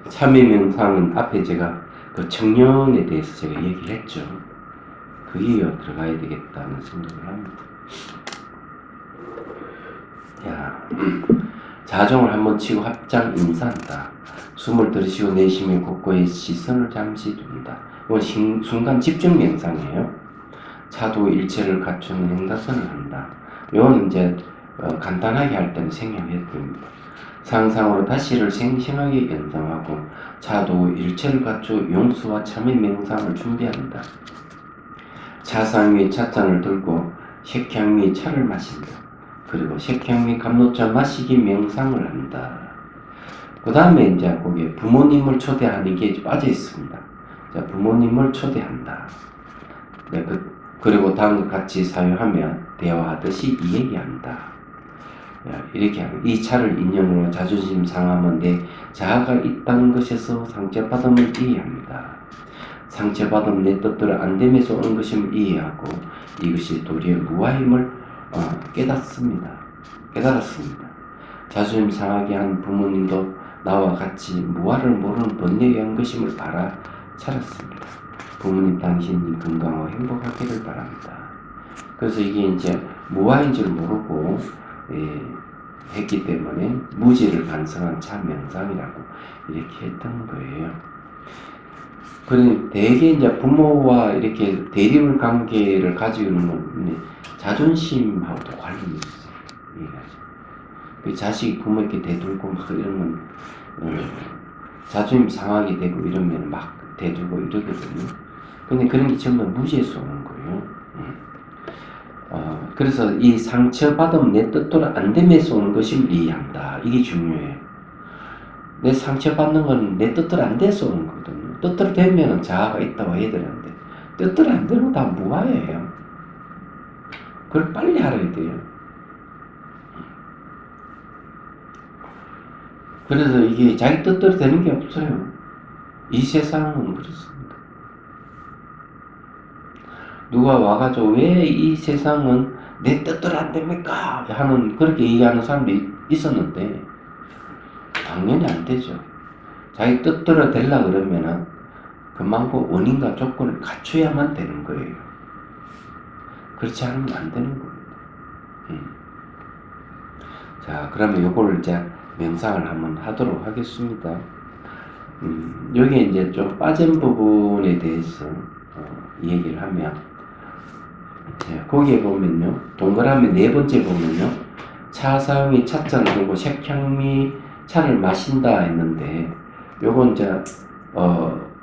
참여 명상은 앞에 제가 그 청년에 대해서 제가 얘기를 했죠. 그게 들어가야 되겠다는 생각을 합니다. 야, 자정을 한번 치고 합장 인사한다. 숨을 들이쉬고 내쉬며 곳곳에 시선을 잠시 둔다. 이건 순간 집중 명상이에요. 차도 일체를 갖추는 행다선을 한다. 이건 이제 간단하게 할 때는 생략해둡니다. 상상으로 다시를 생생하게 연상하고 차도 일체를 갖추 용수와 참의 명상을 준비한다. 차상 위에 찻잔을 들고 색향 위에 차를 마신다. 그리고 색향 위에 감로차 마시기 명상을 한다. 그 다음에 이제 거기에 부모님을 초대하는 게 빠져 있습니다. 자, 부모님을 초대한다. 네, 그리고 다음과 같이 사용하며 대화하듯이 이야기한다. 이렇게 하고 이 차를 인연으로 자존심 상하면 내 자아가 있다는 것에서 상처받음을 이해합니다. 상처받음 내 뜻대로 안 됨에서 오는 것임을 이해하고 이것이 도리어 무아임을 깨닫습니다. 자존심 상하게 한 부모님도 나와 같이 무아를 모르는 번뇌한 것임을 알아차렸습니다. 부모님 당신이 건강하고 행복하기를 바랍니다. 그래서 이게 이제 무아인 줄 모르고 했기 때문에 무지를 반성한 참 명상이라고 이렇게 했던 거예요. 그런데 대개 이제 부모와 이렇게 대립을 관계를 가지고 있는 건 자존심하고도 관련이 있어요. 그 자식이 부모에게 대들고 막 이런 건 자존심 상하게 되고 이러면 막 대들고 이러거든요. 근데 그런 게 전부 무지에서 오는 거예요. 그래서 이 상처받음 내 뜻대로 안 됨에서 오는 것임을 이해한다. 이게 중요해요. 내 상처받는 건 내 뜻대로 안 돼서 오는 거거든요. 뜻대로 되면 자아가 있다고 해야 되는데 뜻대로 안 되면 다 무아예요. 그걸 빨리 알아야 돼요. 그래서 이게 자기 뜻대로 되는 게 없어요. 이 세상은 그렇습니다. 누가 와가지고 왜 이 세상은 내 뜻대로 안 됩니까? 하는 그렇게 얘기하는 사람들이 있었는데 당연히 안 되죠. 자기 뜻대로 되려 그러면은 그만큼 원인과 조건을 갖춰야만 되는 거예요. 그렇지 않으면 안 되는 겁니다. 자, 그러면 요거를 이제 명상을 한번 하도록 하겠습니다. 여기에 이제 좀 빠진 부분에 대해서 얘기를 하면, 거기에 보면요, 동그라미 네 번째 보면요, 차사음이 찻잔을 들고 색향미 차를 마신다 했는데, 요건 이제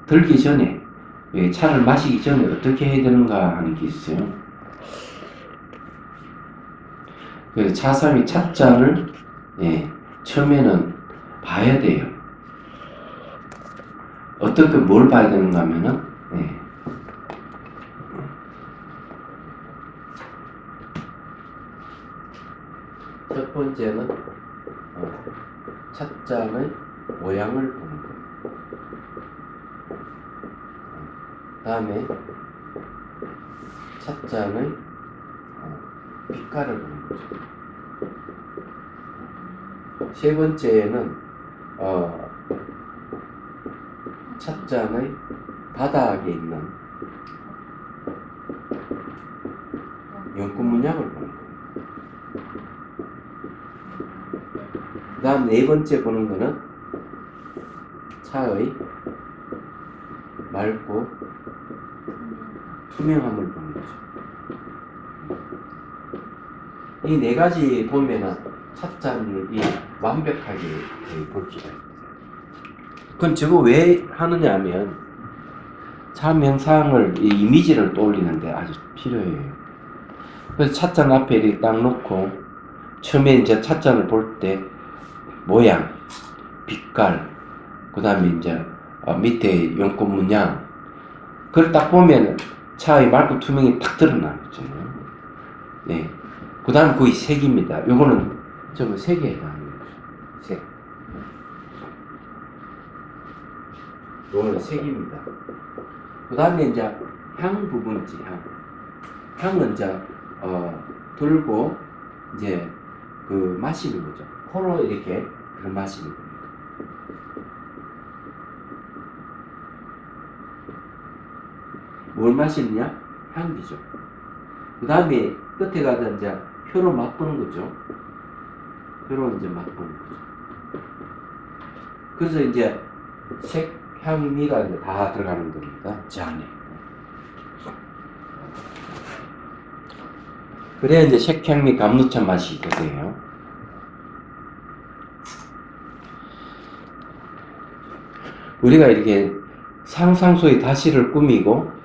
들기 전에, 차를 마시기 전에 어떻게 해야 되는가 하는 게 있어요. 그래서 차사음이 찻잔을 처음에는 봐야 돼요. 어떻게 뭘 봐야 되는가 하면은 첫 번째는 찻잔의 모양을 보는 거예요. 다음에 찻잔의 빛깔을 보는 거죠. 세 번째는 찻잔의 바닥에 있는 연꽃 문양을 보는 거예요. 그 다음 네 번째 보는 거는 차의 맑고 투명함을 보는 거죠. 이 네 가지 보면은 찻잔을 완벽하게 볼 수가 있어요. 그건 저거 왜 하느냐 하면 차 명상을, 이 이미지를 떠올리는데 아주 필요해요. 그래서 찻잔 앞에 이렇게 딱 놓고 처음에 이제 찻잔을 볼 때 모양, 빛깔, 그 다음에 이제 밑에 연꽃 문양, 그걸 딱 보면 차의 맑고 투명이 탁 드러나거든요. 네. 그 다음 거의 색입니다. 요거는 전부 색에 해당하는 거죠. 색. 요거는 색입니다. 그 다음에 이제 향 부분이지, 향. 향은 이제, 들고, 이제, 마시는 거죠. 코로 이렇게, 마시는 겁니다. 뭘 마시느냐? 향기죠. 그 다음에 끝에 가서 이제 혀로 맛보는 거죠. 혀로 이제 맛보는 거죠. 그래서 이제 색, 향, 미가 이제 다 들어가는 겁니다. 잔에. 그래야 이제 색, 향, 미, 감루차 맛이 돼요. 우리가 이렇게 상상 속의 다시를 꾸미고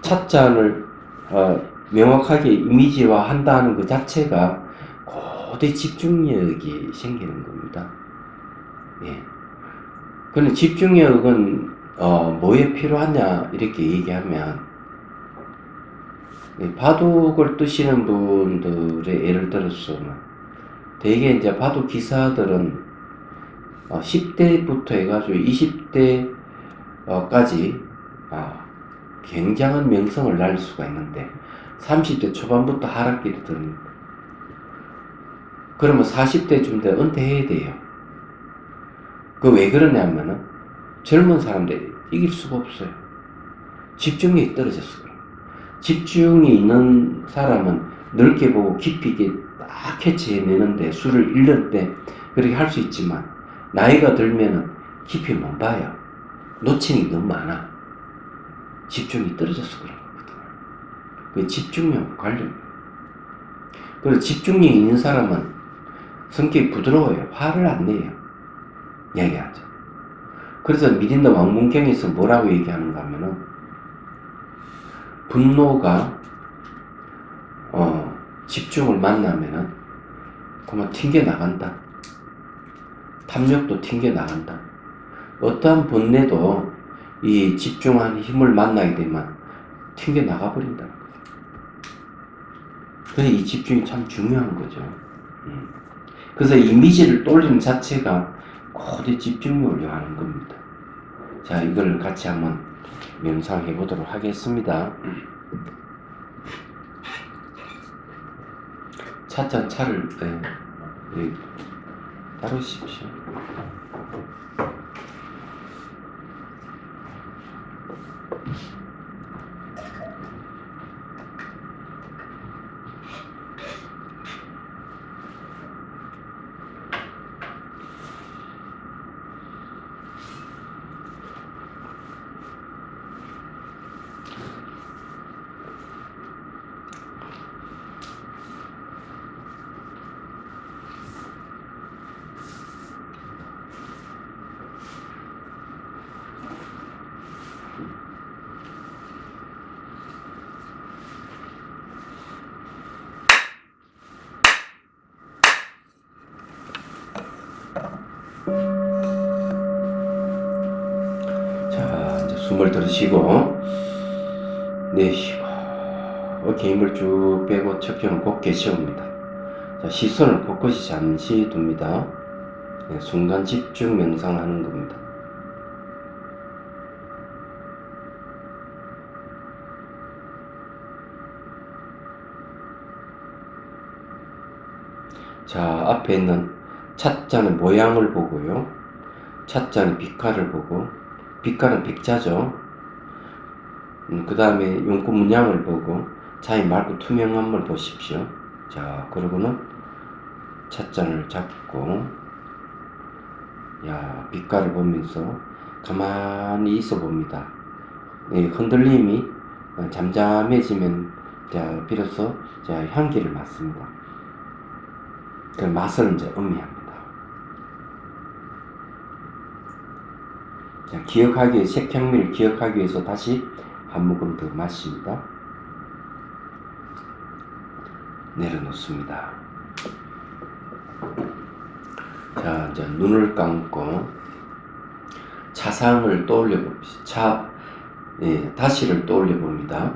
찻잔을 명확하게 이미지화 한다는 그 자체가 고대 집중력이 생기는 겁니다. 예. 근데 집중력은 뭐에 필요하냐 이렇게 얘기하면 바둑을 뜨시는 분들의 예를 들어서는 대개 이제 바둑 기사들은 10대부터 해가지고 20대까지 굉장한 명성을 날릴 수가 있는데 30대 초반부터 하락기를 듭니다. 그러면 40대쯤 돼 은퇴해야 돼요. 그 왜 그러냐면은 젊은 사람들이 이길 수가 없어요. 집중력이 떨어져서 그래요. 집중이 있는 사람은 넓게 보고 깊이 있게 딱 캐치해내는데 수를 잃는 때 그렇게 할 수 있지만 나이가 들면은 깊이 못 봐요. 놓치는 게 너무 많아. 집중이 떨어져서 그런 거거든요. 그 집중력 관련. 그리고 집중력이 있는 사람은 성격이 부드러워요. 화를 안 내요. 얘기하죠. 그래서 미린다 왕문경에서 뭐라고 얘기하는가 하면은 분노가 집중을 만나면은 그만 튕겨 나간다. 탐욕도 튕겨 나간다. 어떠한 번뇌도 이 집중한 힘을 만나게 되면 튕겨 나가버린다는 거죠. 그래서 이 집중이 참 중요한 거죠. 그래서 이미지를 떠올리는 자체가 고대 집중력을 요하는 겁니다. 자, 이걸 같이 한번 명상해 보도록 하겠습니다. 차찬 차를 따르십시오. 자, 이제 숨을 들으시고 내쉬고 어깨 힘을 쭉 빼고 척추는 곧게 세웁니다. 자, 시선을 곳곳이 잠시 둡니다. 네, 순간 집중 명상하는 겁니다. 자, 앞에 있는 찻잔의 모양을 보고요. 찻잔의 빛깔을 보고, 빛깔은 백자죠. 그 다음에 용구 문양을 보고 차의 맑고 투명함을 보십시오. 자, 그러고는 찻잔을 잡고 빛깔을 보면서 가만히 있어 봅니다. 흔들림이 잠잠해지면 비로소 향기를 맡습니다. 그 맛을 이제 음미합니다. 자, 색향미를 기억하기 위해서 다시 한 모금 더 마십니다. 내려놓습니다. 자, 이제 눈을 감고 차상을 떠올려 봅시다. 다시를 떠올려 봅니다.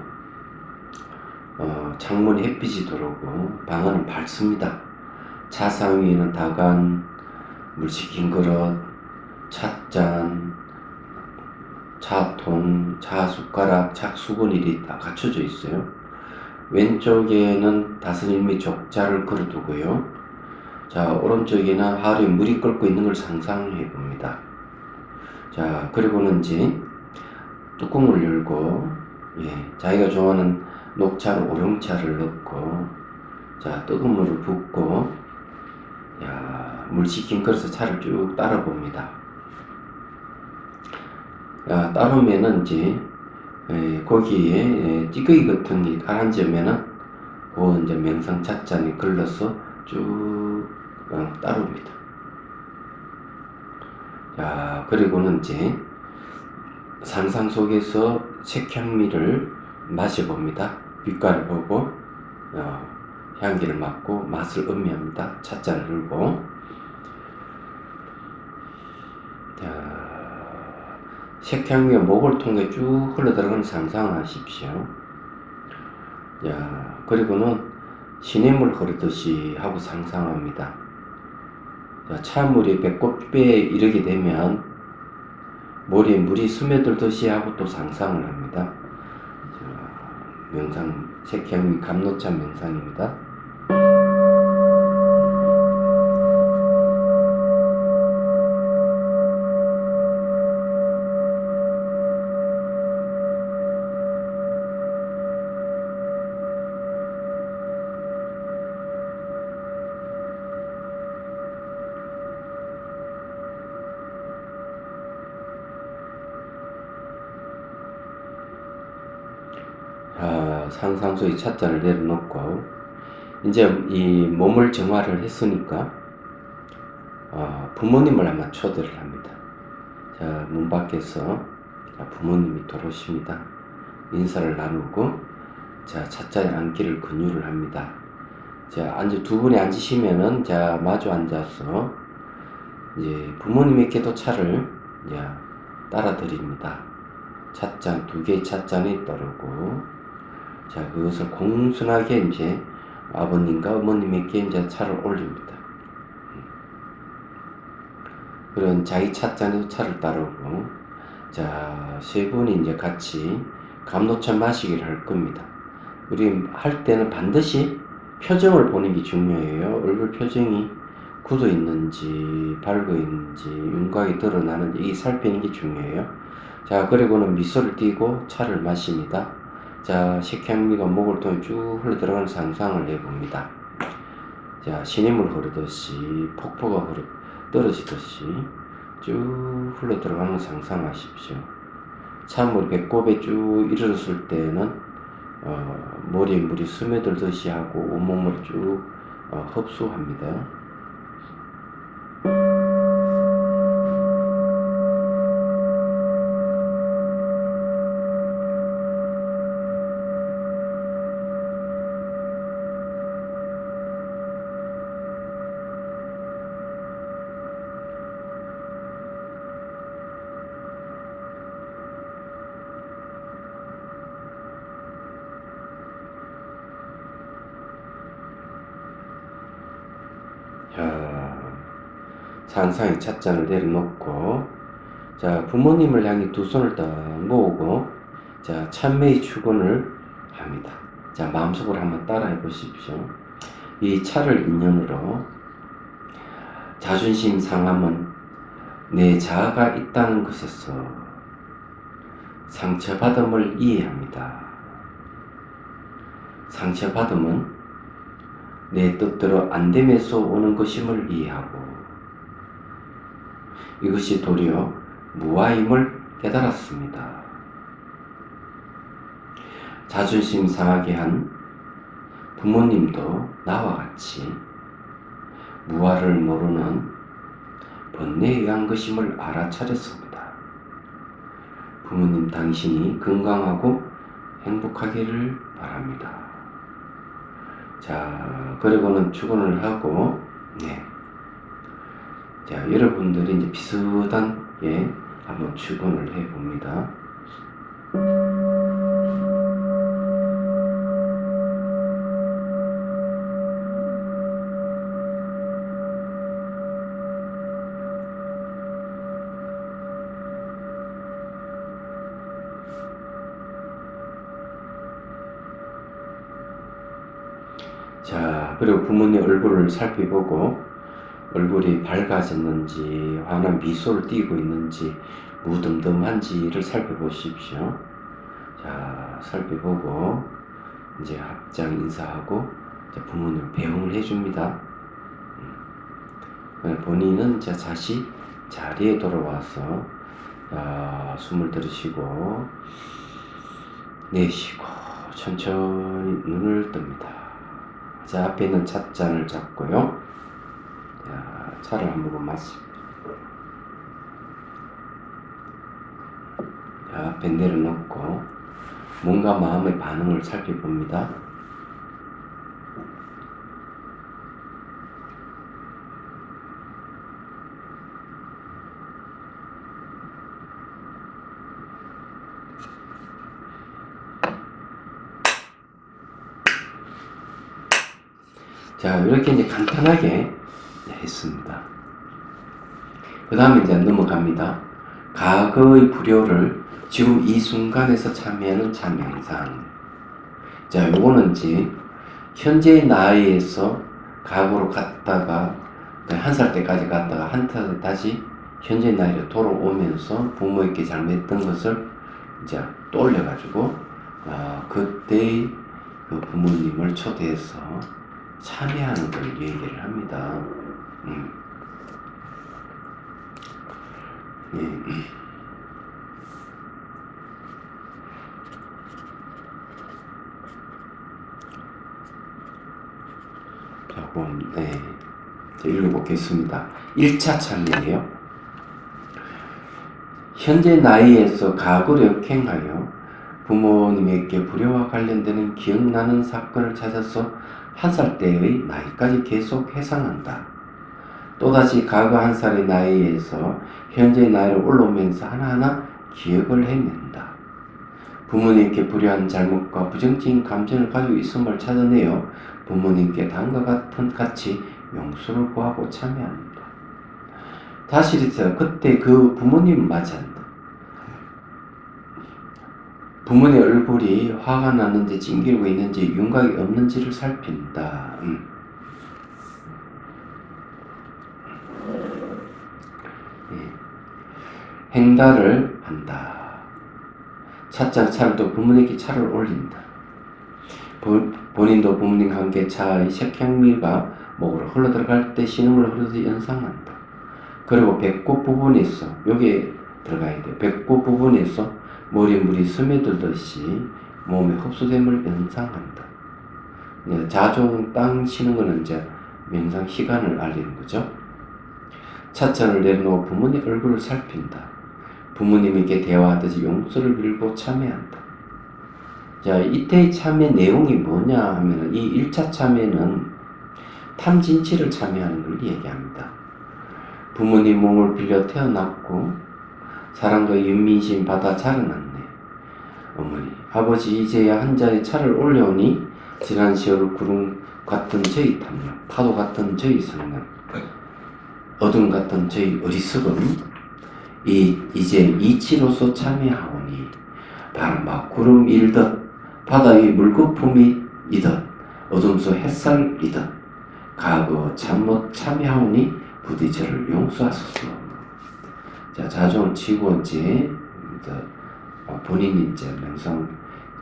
창문에 햇빛이 들어오고 방안은 밝습니다. 차상 위에는 다간, 물 식힌 그릇, 찻잔, 차통, 차숟가락, 착수건이 다 갖춰져 있어요. 왼쪽에는 다스님이 족자를 걸어두고요. 자, 오른쪽에는 하루에 물이 끓고 있는 걸 상상해 봅니다. 자, 그리고는 이제 뚜껑을 열고 자기가 좋아하는 녹차로 오룡차를 넣고 자, 뜨거운 물을 붓고 물 식힌 그릇에 차를 쭉 따라 봅니다. 따르면은 이제 거기에 찌꺼기 같은 게 가라앉으면은 그 이제 명상 찻잔에 걸러서 쭉 따릅니다. 자, 그리고는 이제 상상 속에서 색향미를 마셔봅니다. 빛깔을 보고 향기를 맡고 맛을 음미합니다. 찻잔을 들고 자, 색향미가 목을 통해 쭉 흘러들어가는 상상을 하십시오. 자, 그리고는 시냇물 흐르듯이 하고 상상합니다. 자, 차물이 배꼽배에 이르게 되면 머리에 물이 스며들듯이 하고 또 상상을 합니다. 자, 명상, 색향미 감노차 명상입니다. 상상 속의 차자를 내려놓고 이제 이 몸을 정화를 했으니까 부모님을 아마 초대를 합니다. 자, 문 밖에서 부모님이 들어오십니다. 인사를 나누고 자, 차자에 앉기를 권유를 합니다. 자, 두 분이 앉으시면은 자, 마주 앉아서 이제 부모님의 계도차를 이제 따라 드립니다. 찻잔, 2개의 찻잔이 따르고 자, 그것을 공손하게 이제 아버님과 어머님에게 이제 차를 올립니다. 그런 자기 찻잔에도 차를 따르고 자, 3분이 이제 같이 감노차 마시기를 할 겁니다. 우리 할 때는 반드시 표정을 보는 게 중요해요. 얼굴 표정이 굳어 있는지 밝어 있는지 윤곽이 드러나는지 이 살피는 게 중요해요. 자, 그리고는 미소를 띠고 차를 마십니다. 자, 식향미가 목을 통해 쭉 흘러들어가는 상상을 해봅니다. 자, 시냇물 흐르듯이 폭포가 떨어지듯이 쭉 흘러들어가는 상상하십시오. 찬물이 배꼽에 쭉 이르렀을 때는 머리에 물이 스며들듯이 하고 온몸을 쭉 흡수합니다. 자, 상상의 찻잔을 내려놓고 자, 부모님을 향해 두 손을 딱 모으고 자, 찬매의 축원을 합니다. 자, 마음속으로 한번 따라해 보십시오. 이 차를 인연으로 자존심 상함은 내 자아가 있다는 것에서 상처받음을 이해합니다. 상처받음은 내 뜻대로 안됨에서 오는 것임을 이해하고 이것이 도리어 무아임을 깨달았습니다. 자존심 상하게 한 부모님도 나와 같이 무아를 모르는 번뇌에 의한 것임을 알아차렸습니다. 부모님 당신이 건강하고 행복하기를 바랍니다. 자, 그리고는 축원을 하고, 네. 자, 여러분들이 이제 비슷한, 예, 한번 축원을 해 봅니다. 자, 그리고 부모님 얼굴을 살펴보고 얼굴이 밝아졌는지 환한 미소를 띠고 있는지 무덤덤한지를 살펴보십시오. 자, 살펴보고 이제 합장 인사하고 이제 부모님 배웅을 해줍니다. 본인은 이제 다시 자리에 돌아와서 숨을 들이쉬고 내쉬고 천천히 눈을 뜹니다. 자, 앞에 있는 찻잔을 잡고요. 자, 차를 한 모금 마십니다. 자, 앞에 내려놓고 몸과 마음의 반응을 살펴봅니다. 자, 이렇게 이제 간단하게 했습니다. 그 다음에 이제 넘어갑니다. 과거의 불효를 지금 이 순간에서 참여하는 참여행상. 자, 요거는 이제 현재의 나이에서 과거로 갔다가 한 살 때까지 갔다가 한타 다시 현재 나이로 돌아오면서 부모에게 잘못했던 것을 이제 떠올려가지고 그때 그 부모님을 초대해서 참여하는 걸 얘기를 합니다. 예. 조금 읽어보겠습니다. 1차 참여예요. 현재 나이에서 과거를 역행하여 부모님에게 불효와 관련되는 기억나는 사건을 찾아서 한 살 때의 나이까지 계속 회상한다. 또다시 과거 한 살의 나이에서 현재의 나이로 올라오면서 하나하나 기억을 해낸다. 부모님께 불효한 잘못과 부정적인 감정을 가지고 있음을 찾아내어 부모님께 다음과 같이 용서를 구하고 참여합니다. 다시 이르되 그때 그 부모님을 맞이한다. 부모의 얼굴이 화가 났는지 찡기고 있는지 윤곽이 없는지를 살핀다. 행달을 한다. 차를 또 부모님께 차를 올린다. 본인도 부모님 함께 차의 색향미가 목으로 흘러들어갈 때 신음을 흐르듯이 연상한다. 그리고 배꼽 부분에서 여기에 들어가야 돼. 배꼽 부분에서 머리물이 스며들듯이 몸에 흡수됨을 연상한다. 자종 땅 치는 거는 이제 명상 시간을 알리는 거죠. 차차를 내려놓고 부모님 얼굴을 살핀다. 부모님에게 대화하듯이 용서를 빌고 참여한다. 자, 이때의 참여 내용이 뭐냐 하면 이 1차 참여는 탐진치를 참여하는 걸 얘기합니다. 부모님 몸을 빌려 태어났고 사랑과 윤민심 받아 자라났네. 어머니, 아버지 이제야 한 잔의 차를 올려오니 지난 세월 구름 같은 저희 탐욕, 파도 같은 저희 성능, 어둠 같은 저희 어리석음, 이제 이치로서 참여하오니 바람과 구름 일듯 바다 위 물거품이 이듯 어둠 속 햇살이듯 과거 잘못 참여하오니 부디 저를 용서하소서. 자, 자종을 치고 이제 본인이 이제 명상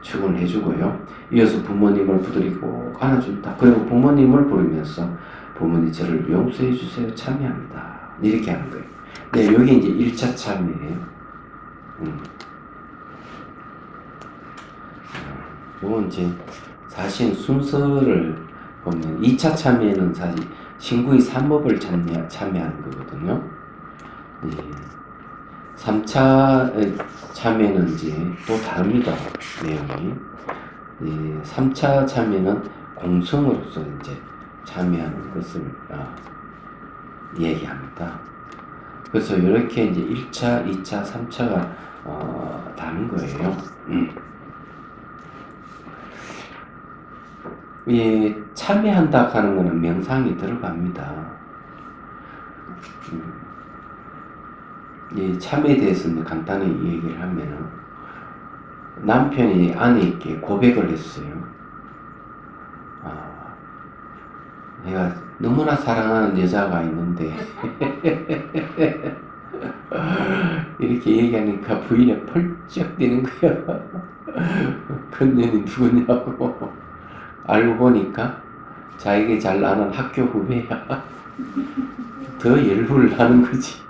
축을 해주고요. 이어서 부모님을 부드리고 안아준다. 그리고 부모님을 부르면서 부모님 저를 용서해 주세요. 참여합니다. 이렇게 하는 거예요. 네, 여기 이제 1차 참여예요. 이건 이제 사실 순서를 보면 2차 참여는 사실 신구의 삼법을 참여하는 거거든요. 3차 참여는 이제 또 다릅니다. 내용이. 3차 참여는 공성으로서 이제 참여하는 것을 얘기합니다. 그래서 이렇게 이제 1차, 2차, 3차가 다른 거예요. 참여한다 하는 거는 명상이 들어갑니다. 이 참여에 대해서 간단히 얘기를 하면은 남편이 아내에게 고백을 했어요. 내가 너무나 사랑하는 여자가 있는데 이렇게 얘기하니까 부인이 펄쩍 뛰는 거야. 그 년이 누구냐고. 알고 보니까 자기가 잘 아는 학교 후배야. 더 열불을 하는 거지.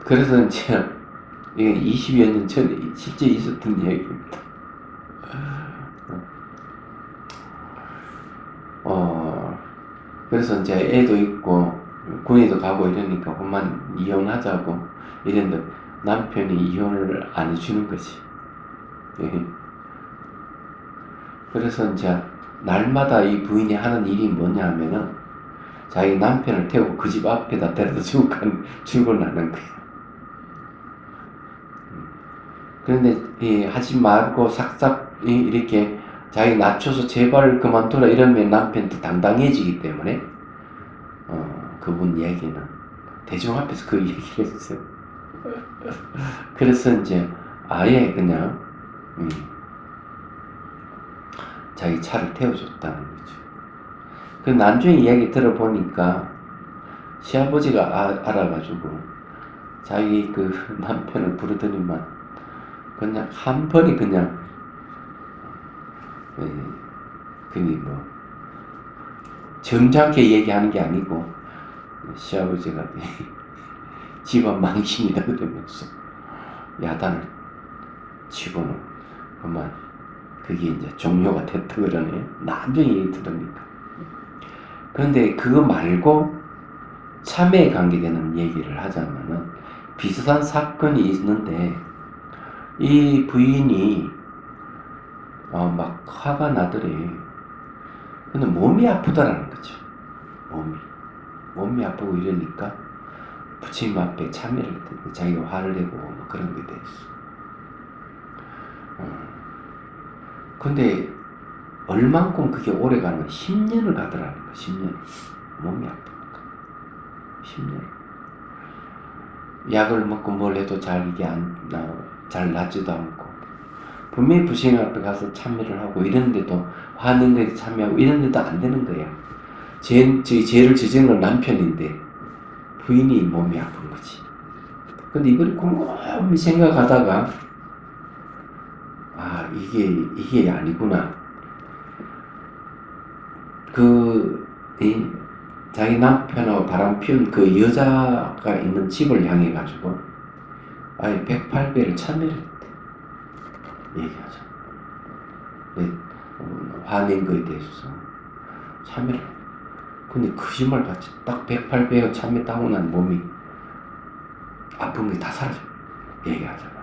그래서 이제 이게 20여 년 전에 실제 있었던 얘기입니다. 그래서 이제 애도 있고 군에도 가고 이러니까 그만 이혼하자고 이랬는데 남편이 이혼을 안 해주는 거지. 그래서 이제 날마다 이 부인이 하는 일이 뭐냐 하면은 자기 남편을 태우고 그 집 앞에다 데려다 주고 출근하는 거야. 그런데 하지 말고 싹싹 이렇게 자기 낮춰서 제발 그만둬라 이러면 남편도 당당해지기 때문에 그분 얘기는 대중 앞에서 그 얘기를 했어요. 그래서 이제 아예 그냥 자기 차를 태워줬다는 거죠. 그 나중에 이야기 들어보니까 시아버지가 알아가지고 자기 그 남편을 부르더니만 그냥 한 번에 그냥 그니 뭐 점잖게 얘기하는 게 아니고 시아버지가 집안 망신이다 그러면서 야단을 치고는 그만 그게 이제 종료가 됐다 그러네요. 나중에 얘기 들으니까. 그런데 그거 말고 참여에 관계되는 얘기를 하자면은 비슷한 사건이 있는데 이 부인이 막 화가 나더래. 근데 몸이 아프다라는 거죠. 몸이 아프고 이러니까 부처님 앞에 참여를 했더니 자기가 화를 내고 뭐 그런 게 됐어. 근데 얼만큼 그게 오래 가면 10년을 가더라는 거. 10년. 몸이 아프니까 10년. 약을 먹고 뭘 해도 잘 낫지도 않고 분명히 부처님 앞에 가서 참여를 하고 이런데도 화내는데 참여하고 이런데도 안 되는 거야. 죄를 저지른 건 남편인데 부인이 몸이 아픈 거지. 근데 이걸 곰곰이 생각하다가 이게 아니구나. 자기 남편하고 바람 피운 그 여자가 있는 집을 향해 가지고 아예 108배를 참여를 했대. 얘기하자. 화낸 거에 대해서 참여를. 근데 거짓말 같이 딱 108배가 참여하고 난 몸이 아픈 게 다 사라져. 얘기하잖아.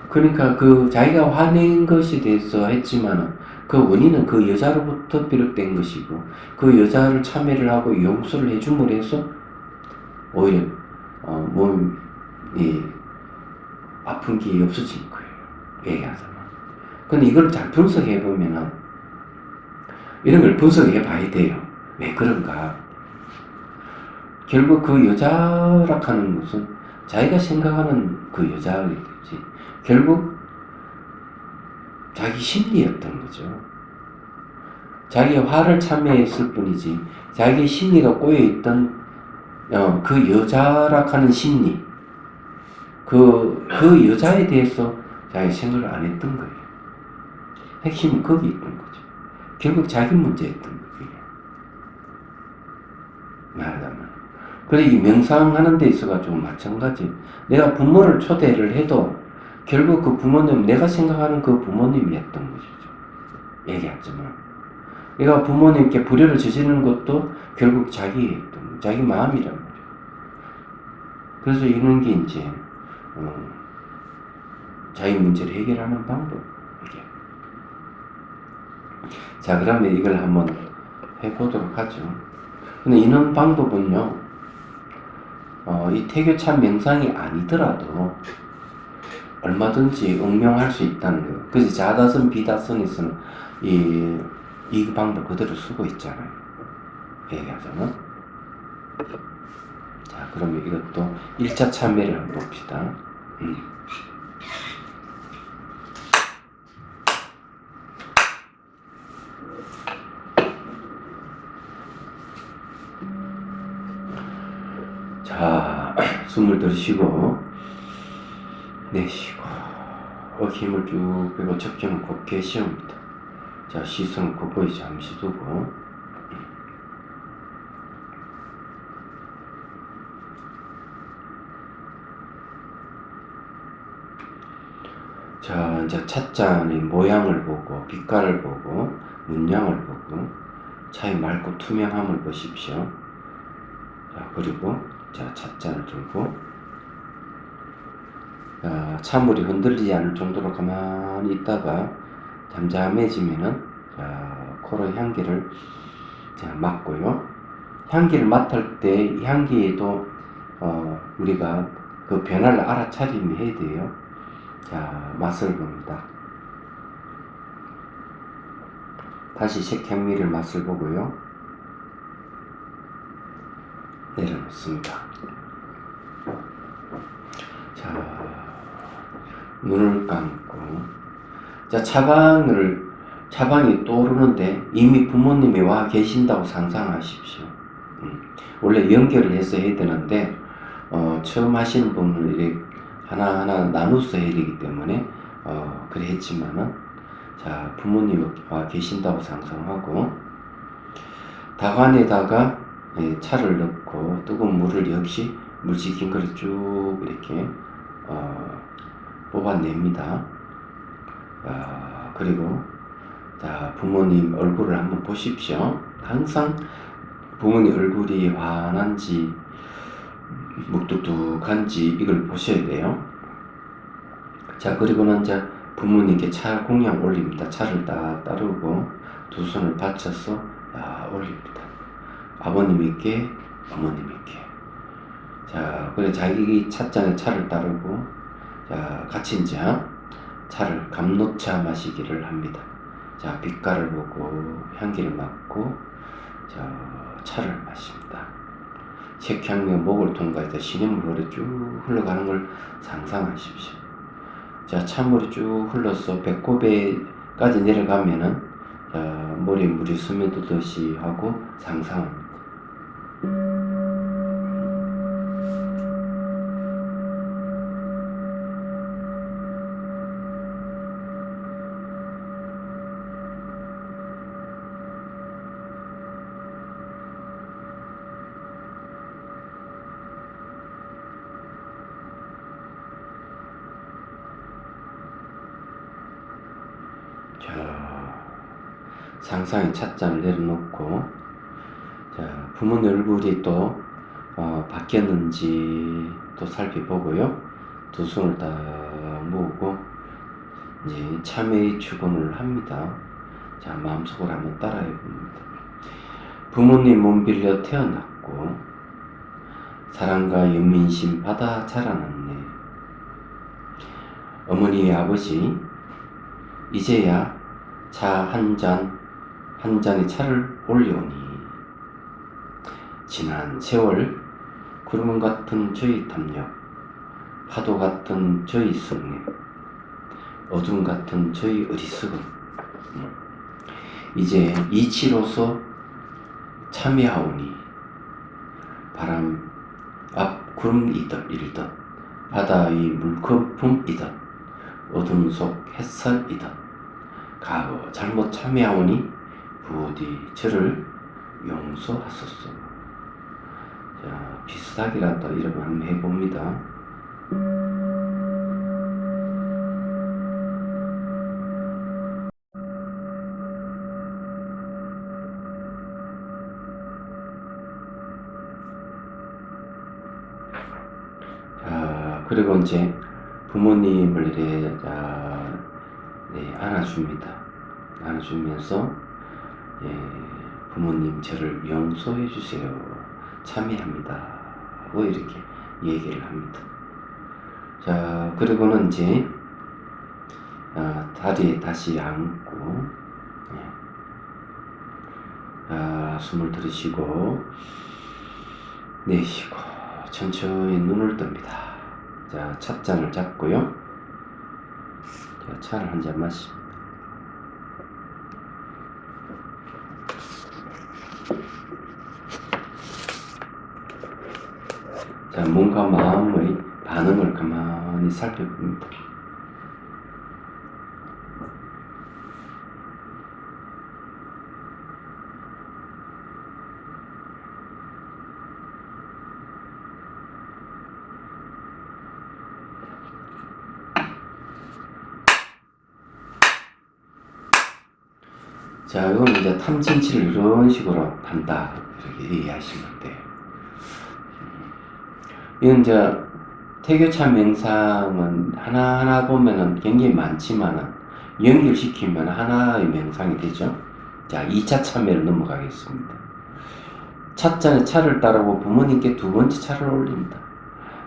그러니까 그 자기가 화낸 것에 대해서 했지만은 그 원인은 그 여자로부터 비롯된 것이고 그 여자를 참여를 하고 용서를 해줌으로 해서 오히려 몸이 아픈 게 없어진 거예요. 얘기하자면. 근데 이걸 잘 분석해 보면은 이런 걸 분석해 봐야 돼요. 왜 그런가? 결국 그 여자라 하는 것은 자기가 생각하는 그 여자겠지. 결국 자기 심리였던 거죠. 자기 화를 참여했을 뿐이지 자기 심리가 꼬여있던 그 여자라 하는 심리 그 여자에 대해서 자기 생각을 안 했던 거예요. 핵심은 거기 있던 거죠. 결국 자기 문제였던 거예요. 말하자면. 그래 이 명상하는 데 있어가지고 마찬가지. 내가 부모를 초대를 해도 결국 그 부모님 내가 생각하는 그 부모님이었던 것이죠. 얘기하지만 내가 부모님께 불효를 저지르는 것도 결국 자기 마음이란 말이에요. 그래서 이런 게 이제 자기 문제를 해결하는 방법. 자, 그러면 이걸 한번 해보도록 하죠. 근데 이런 방법은요, 이 태교참 명상이 아니더라도 얼마든지 응용할 수 있다는 거예요. 그래서 자다선, 비다선에서는 이 방법 그대로 쓰고 있잖아요. 얘기하자면. 자, 그러면 이것도 1차 참여를 한번 봅시다. 자, 숨을 들이쉬고 내쉬고 힘을 쭉 빼고 척추는 곧게 세웁니다. 자, 시선을 곧고이 잠시 두고 자, 이제 찻잔의 모양을 보고 빛깔을 보고 문양을 보고 차의 맑고 투명함을 보십시오. 자, 그리고 자, 찻잔을 들고 자, 차물이 흔들리지 않을 정도로 가만히 있다가 잠잠해지면은 자, 코로 향기를 자, 맡고요. 향기를 맡을 때 이 향기에도 우리가 그 변화를 알아차림해야 돼요. 자, 맛을 봅니다. 다시 색향미를 맛을 보고요. 내려놓습니다. 자, 눈을 감고, 자, 차방이 떠오르는데 이미 부모님이 와 계신다고 상상하십시오. 원래 연결을 해서 해야 되는데, 처음 하시는 분은 이렇게 하나하나 나눠서 해야 되기 때문에, 그래 했지만은, 자, 부모님이 와 계신다고 상상하고, 다관에다가 차를 넣고, 뜨거운 물을 역시 물식힌 그릇 쭉 이렇게, 뽑아냅니다. 그리고, 자, 부모님 얼굴을 한번 보십시오. 항상 부모님 얼굴이 환한지, 묵뚝뚝한지 이걸 보셔야 돼요. 자, 그리고는 이제 부모님께 차 공양 올립니다. 차를 딱 따르고 두 손을 받쳐서 올립니다. 아버님께, 어머님께. 자, 그래 자기 찻잔에 차를 따르고, 자, 같이 이제 차를 감로차 마시기를 합니다. 자, 빛깔을 보고 향기를 맡고, 자, 차를 마십니다. 색향미 목을 통과해서 시냇물이 쭉 흘러가는 걸 상상하십시오. 자, 찬물이 쭉 흘러서 배꼽에까지 내려가면은, 자, 머리에 물이 스며들듯이 하고 상상합니다. 자, 상상의 찻잔을 내려놓고, 자, 부모님 얼굴이 또 바뀌었는지 또 살펴보고요. 두 손을 다 모으고 이제 참회의 축원을 합니다. 자, 마음속으로 한번 따라해 봅니다. 부모님 몸 빌려 태어났고 사랑과 연민심 받아 자라났네. 어머니의 아버지, 이제야 차 한 잔의 차를 올려오니 지난 세월 구름 같은 저희 탐력, 파도 같은 저희 숙례, 어둠 같은 저희 어리석음, 이제 이치로서 참여하오니 바람 앞 구름이듯 일듯 바다의 물거품이듯 어둠 속 햇살이듯 가거 잘못 참여하오니 부디 저를 용서하소서. 자, 비슷하게라도 이렇게 한번 해봅니다. 자, 그리고 이제 부모님을 이렇게 안아줍니다. 안아주면서 부모님 저를 용서해 주세요. 참여합니다. 하고 이렇게 얘기를 합니다. 자, 그리고는 이제 다리에 다시 앉고 숨을 들이쉬고 내쉬고 천천히 눈을 뜹니다. 자, 찻잔을 잡고요. 자, 차를 한 잔 마십니다. 자, 몸과 마음의 반응을 가만히 살펴봅니다. 자, 이건 이제 탐진치를 이런 식으로 한다. 이렇게 이해하시면 돼요. 이건 이제 태교차 명상은 하나하나 보면은 굉장히 많지만은 연결시키면 하나의 명상이 되죠. 자, 2차 참여를 넘어가겠습니다. 찻잔에 차를 따르고 부모님께 두 번째 차를 올립니다.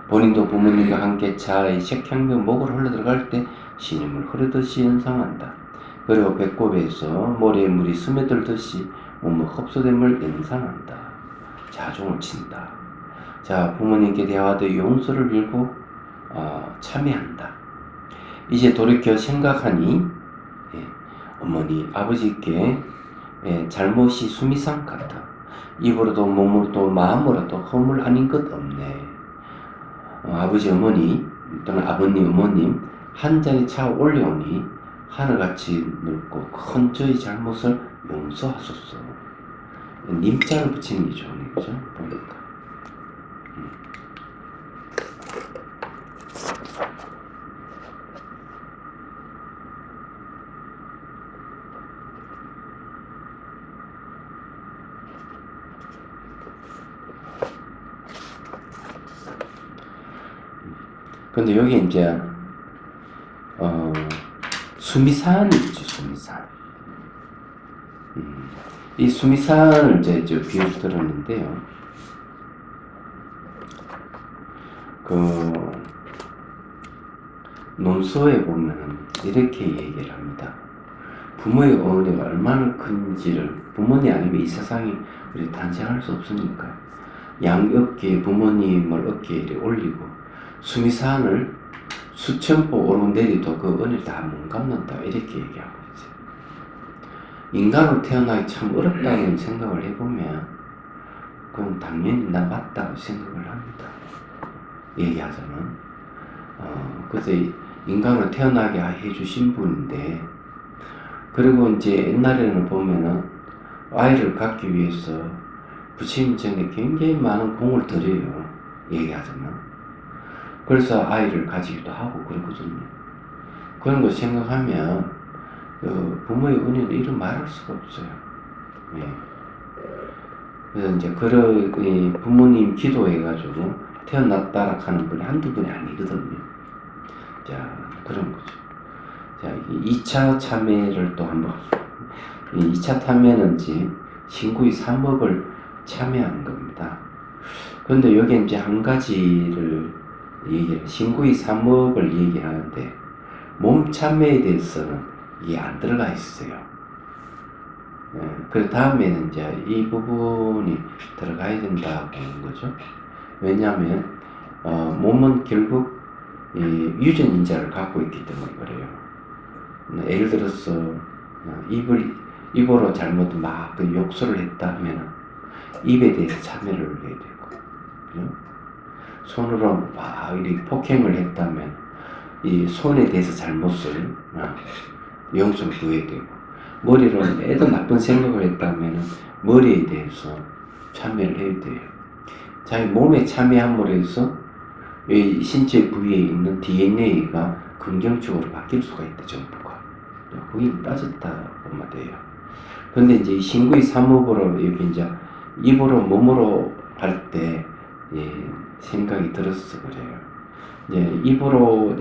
본인도 부모님과 함께 차의 색향며 목을 흘러 들어갈 때 신음을 흐르듯이 연상한다. 그리고 배꼽에서 모래에 물이 스며들듯이 몸을 흡수됨을 연상한다. 자중을 친다. 자, 부모님께 대화하되 용서를 빌고 참여한다. 이제 돌이켜 생각하니 어머니, 아버지께 잘못이 수미상 같아. 입으로도 몸으로도 마음으로도 허물 아닌 것 없네. 아버지 어머니 또는 아버님 어머님 한 잔의 차 올려오니 하늘같이 넓고 큰 저희 잘못을 용서하소서. 님자를 붙이는 게 좋네, 그죠? 보니까. 근데 여기 이제 수미산이 있죠, 수미산. 이 수미산을 이제 비유를 들었는데요. 그 논서에 보면 이렇게 얘기를 합니다. 부모의 어머니가 얼마나 큰지를, 부모님 아니면 이 세상에 우리 탄생할 수 없으니까 양 어깨에 부모님을 어깨에 올리고 수미산을 수천 보 오르내리도 그 은혜를 다 못 갚는다, 이렇게 얘기하고 있어요. 인간으로 태어나기 참 어렵다는 생각을 해보면 그건 당연히 나 맞다고 생각을 합니다. 얘기하자면 그래서 인간으로 태어나게 해주신 분인데, 그리고 이제 옛날에는 보면은 아이를 갖기 위해서 부처님 전에 굉장히 많은 공을 들여요, 얘기하자면. 그래서 아이를 가지기도 하고 그러거든요. 그런 거 생각하면 부모의 은혜는 이루 말할 수가 없어요. 예. 그래서 이제 그런 부모님 기도해가지고 태어났다라 하는 분이 한두 분이 아니거든요. 자, 그런 거죠. 자, 2차 참회를 또 한번, 2차 참회는 이제 신구의 삼업을 참회한 겁니다. 그런데 여기 이제 한 가지를 신구의 삼업을 얘기하는데 몸 참회에 대해서는 이게 안 들어가 있어요. 그 다음에는 이제 이 부분이 들어가야 된다고 하는 거죠. 왜냐하면 몸은 결국 유전인자를 갖고 있기 때문에 그래요. 예를 들어서 입으로 잘못 막 그 욕설을 했다 하면 입에 대해서 참회를 해야 되고, 그죠? 손으로 막 이렇게 폭행을 했다면 이 손에 대해서 잘못을 용서를 구해야 되고, 머리로 애도 나쁜 생각을 했다면 머리에 대해서 참회를 해야 돼요. 자기 몸에 참회함으로 해서 이 신체 부위에 있는 DNA가 긍정적으로 바뀔 수가 있다, 전부가. 거기 빠졌다 보면 돼요. 근데 이제 이 신구의 삼업으로 여기 이제 입으로 몸으로 할 때 생각이 들어서 그래요. 이제 입으로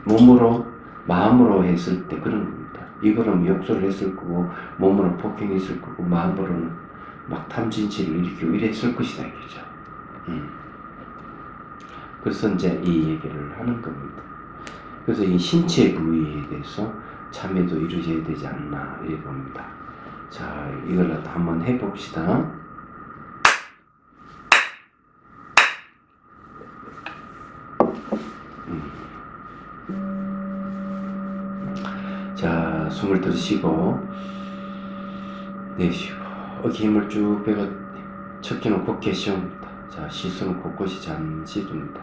몸으로 마음으로 했을 때 그런 겁니다. 입으로는 욕설을 했을 거고 몸으로 폭행했을 거고 마음으로는 막 탐진치를 일으키고 이랬을 것이다, 이거죠. 그래서 이제 이 얘기를 하는 겁니다. 그래서 이 신체 부위에 대해서 참회도 이루어져야 되지 않나 이래 봅니다. 자, 이걸 한번 해봅시다. 자, 숨을 들이쉬고 내쉬고 어깨 힘을 쭉 빼고 척추는 곧게 세웁니다. 자, 시선은 곳곳이 잠시 둡니다.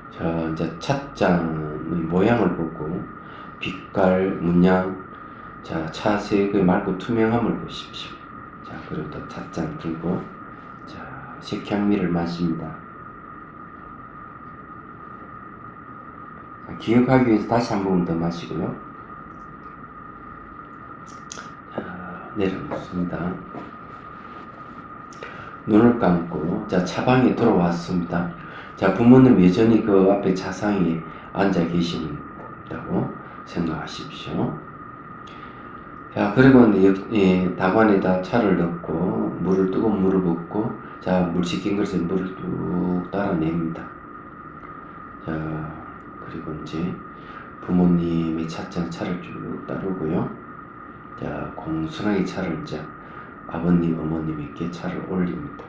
자, 이제 찻잔의 모양을 보고 빛깔, 문양, 자, 차색의 맑고 투명함을 보십시오. 자, 그리고 또 찻잔 들고 자, 색향미를 마십니다. 자, 기억하기 위해서 다시 한 번 더 마시고요. 내려놓습니다. 눈을 감고 자, 차방에 들어왔습니다. 자, 부모님 여전히 그 앞에 차상에 앉아 계신다고 생각하십시오. 자, 그리고 이제 다관에다 차를 넣고 뜨거운 물을 붓고 자, 물 식힌 그릇에 물을 뚝 따라냅니다. 자, 그리고 이제 부모님의 찻잔 차를 쭉 따르고요. 자, 공손하게 차를 이제 아버님, 어머님께 차를 올립니다.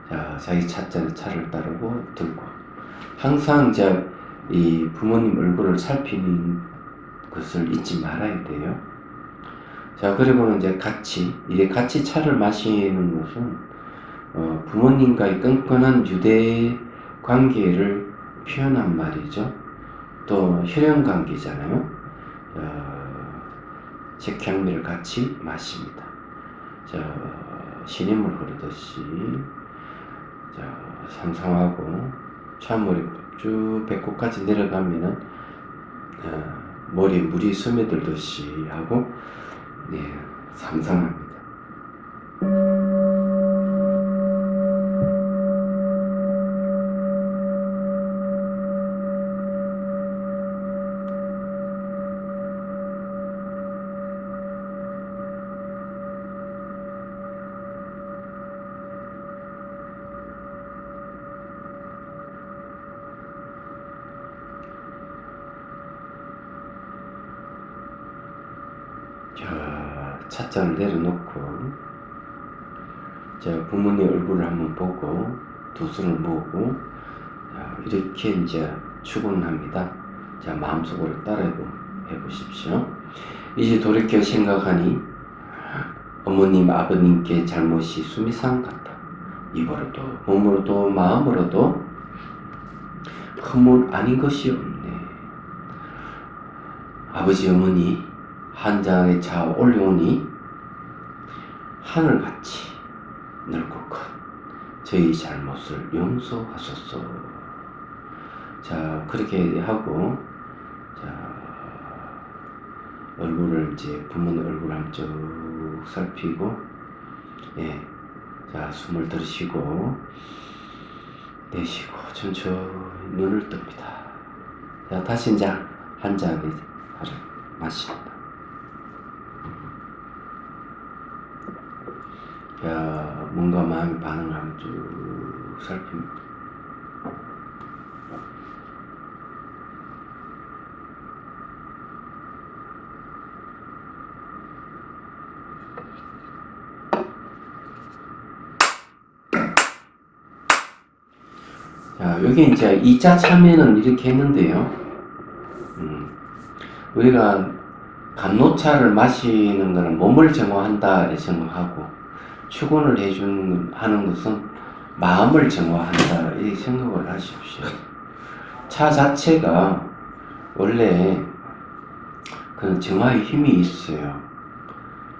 자, 자기 찻잔에 차를 따르고 들고 항상 이제 이 부모님 얼굴을 살피는 것을 잊지 말아야 돼요. 자, 그리고는 이제 같이 차를 마시는 것은 부모님과의 끈끈한 유대 관계를 표현한 말이죠. 또 혈연 관계잖아요. 색향미를 같이 마십니다. 자, 신임을 흐르듯이 자, 상상하고 찬물이 쭉 배꼽까지 내려가면은 머리에 물이 스며들듯이 하고 상상합니다. 자, 찻잔을 내려놓고 자, 부모님 얼굴을 한번 보고 두 손을 모으고 자, 이렇게 이제 축원합니다. 자, 마음속으로 따라 해보십시오. 이제 돌이켜 생각하니 어머님, 아버님께 잘못이 수미상 같다. 입으로도 몸으로도 마음으로도 허물 아닌 것이 없네. 아버지, 어머니 한 잔의 차 올려오니 하늘같이 넓고 큰 저희 잘못을 용서하소서. 자, 그렇게 하고 자, 얼굴을 이제 부모님 얼굴 한번 쭉 살피고 자, 숨을 들이쉬고 내쉬고 천천히 눈을 뜹니다. 자, 다시 이제 한 잔의 차를 마십니다. 자, 뭔가 마음의 반응을 한번 쭉 살핍니다. 자, 여기 이제 2차 참여는 이렇게 했는데요. 우리가 감로차를 마시는 것은 몸을 정화한다 생각하고 축원을 하는 것은 마음을 정화한다 이 생각을 하십시오. 차 자체가 원래 그런 정화의 힘이 있어요.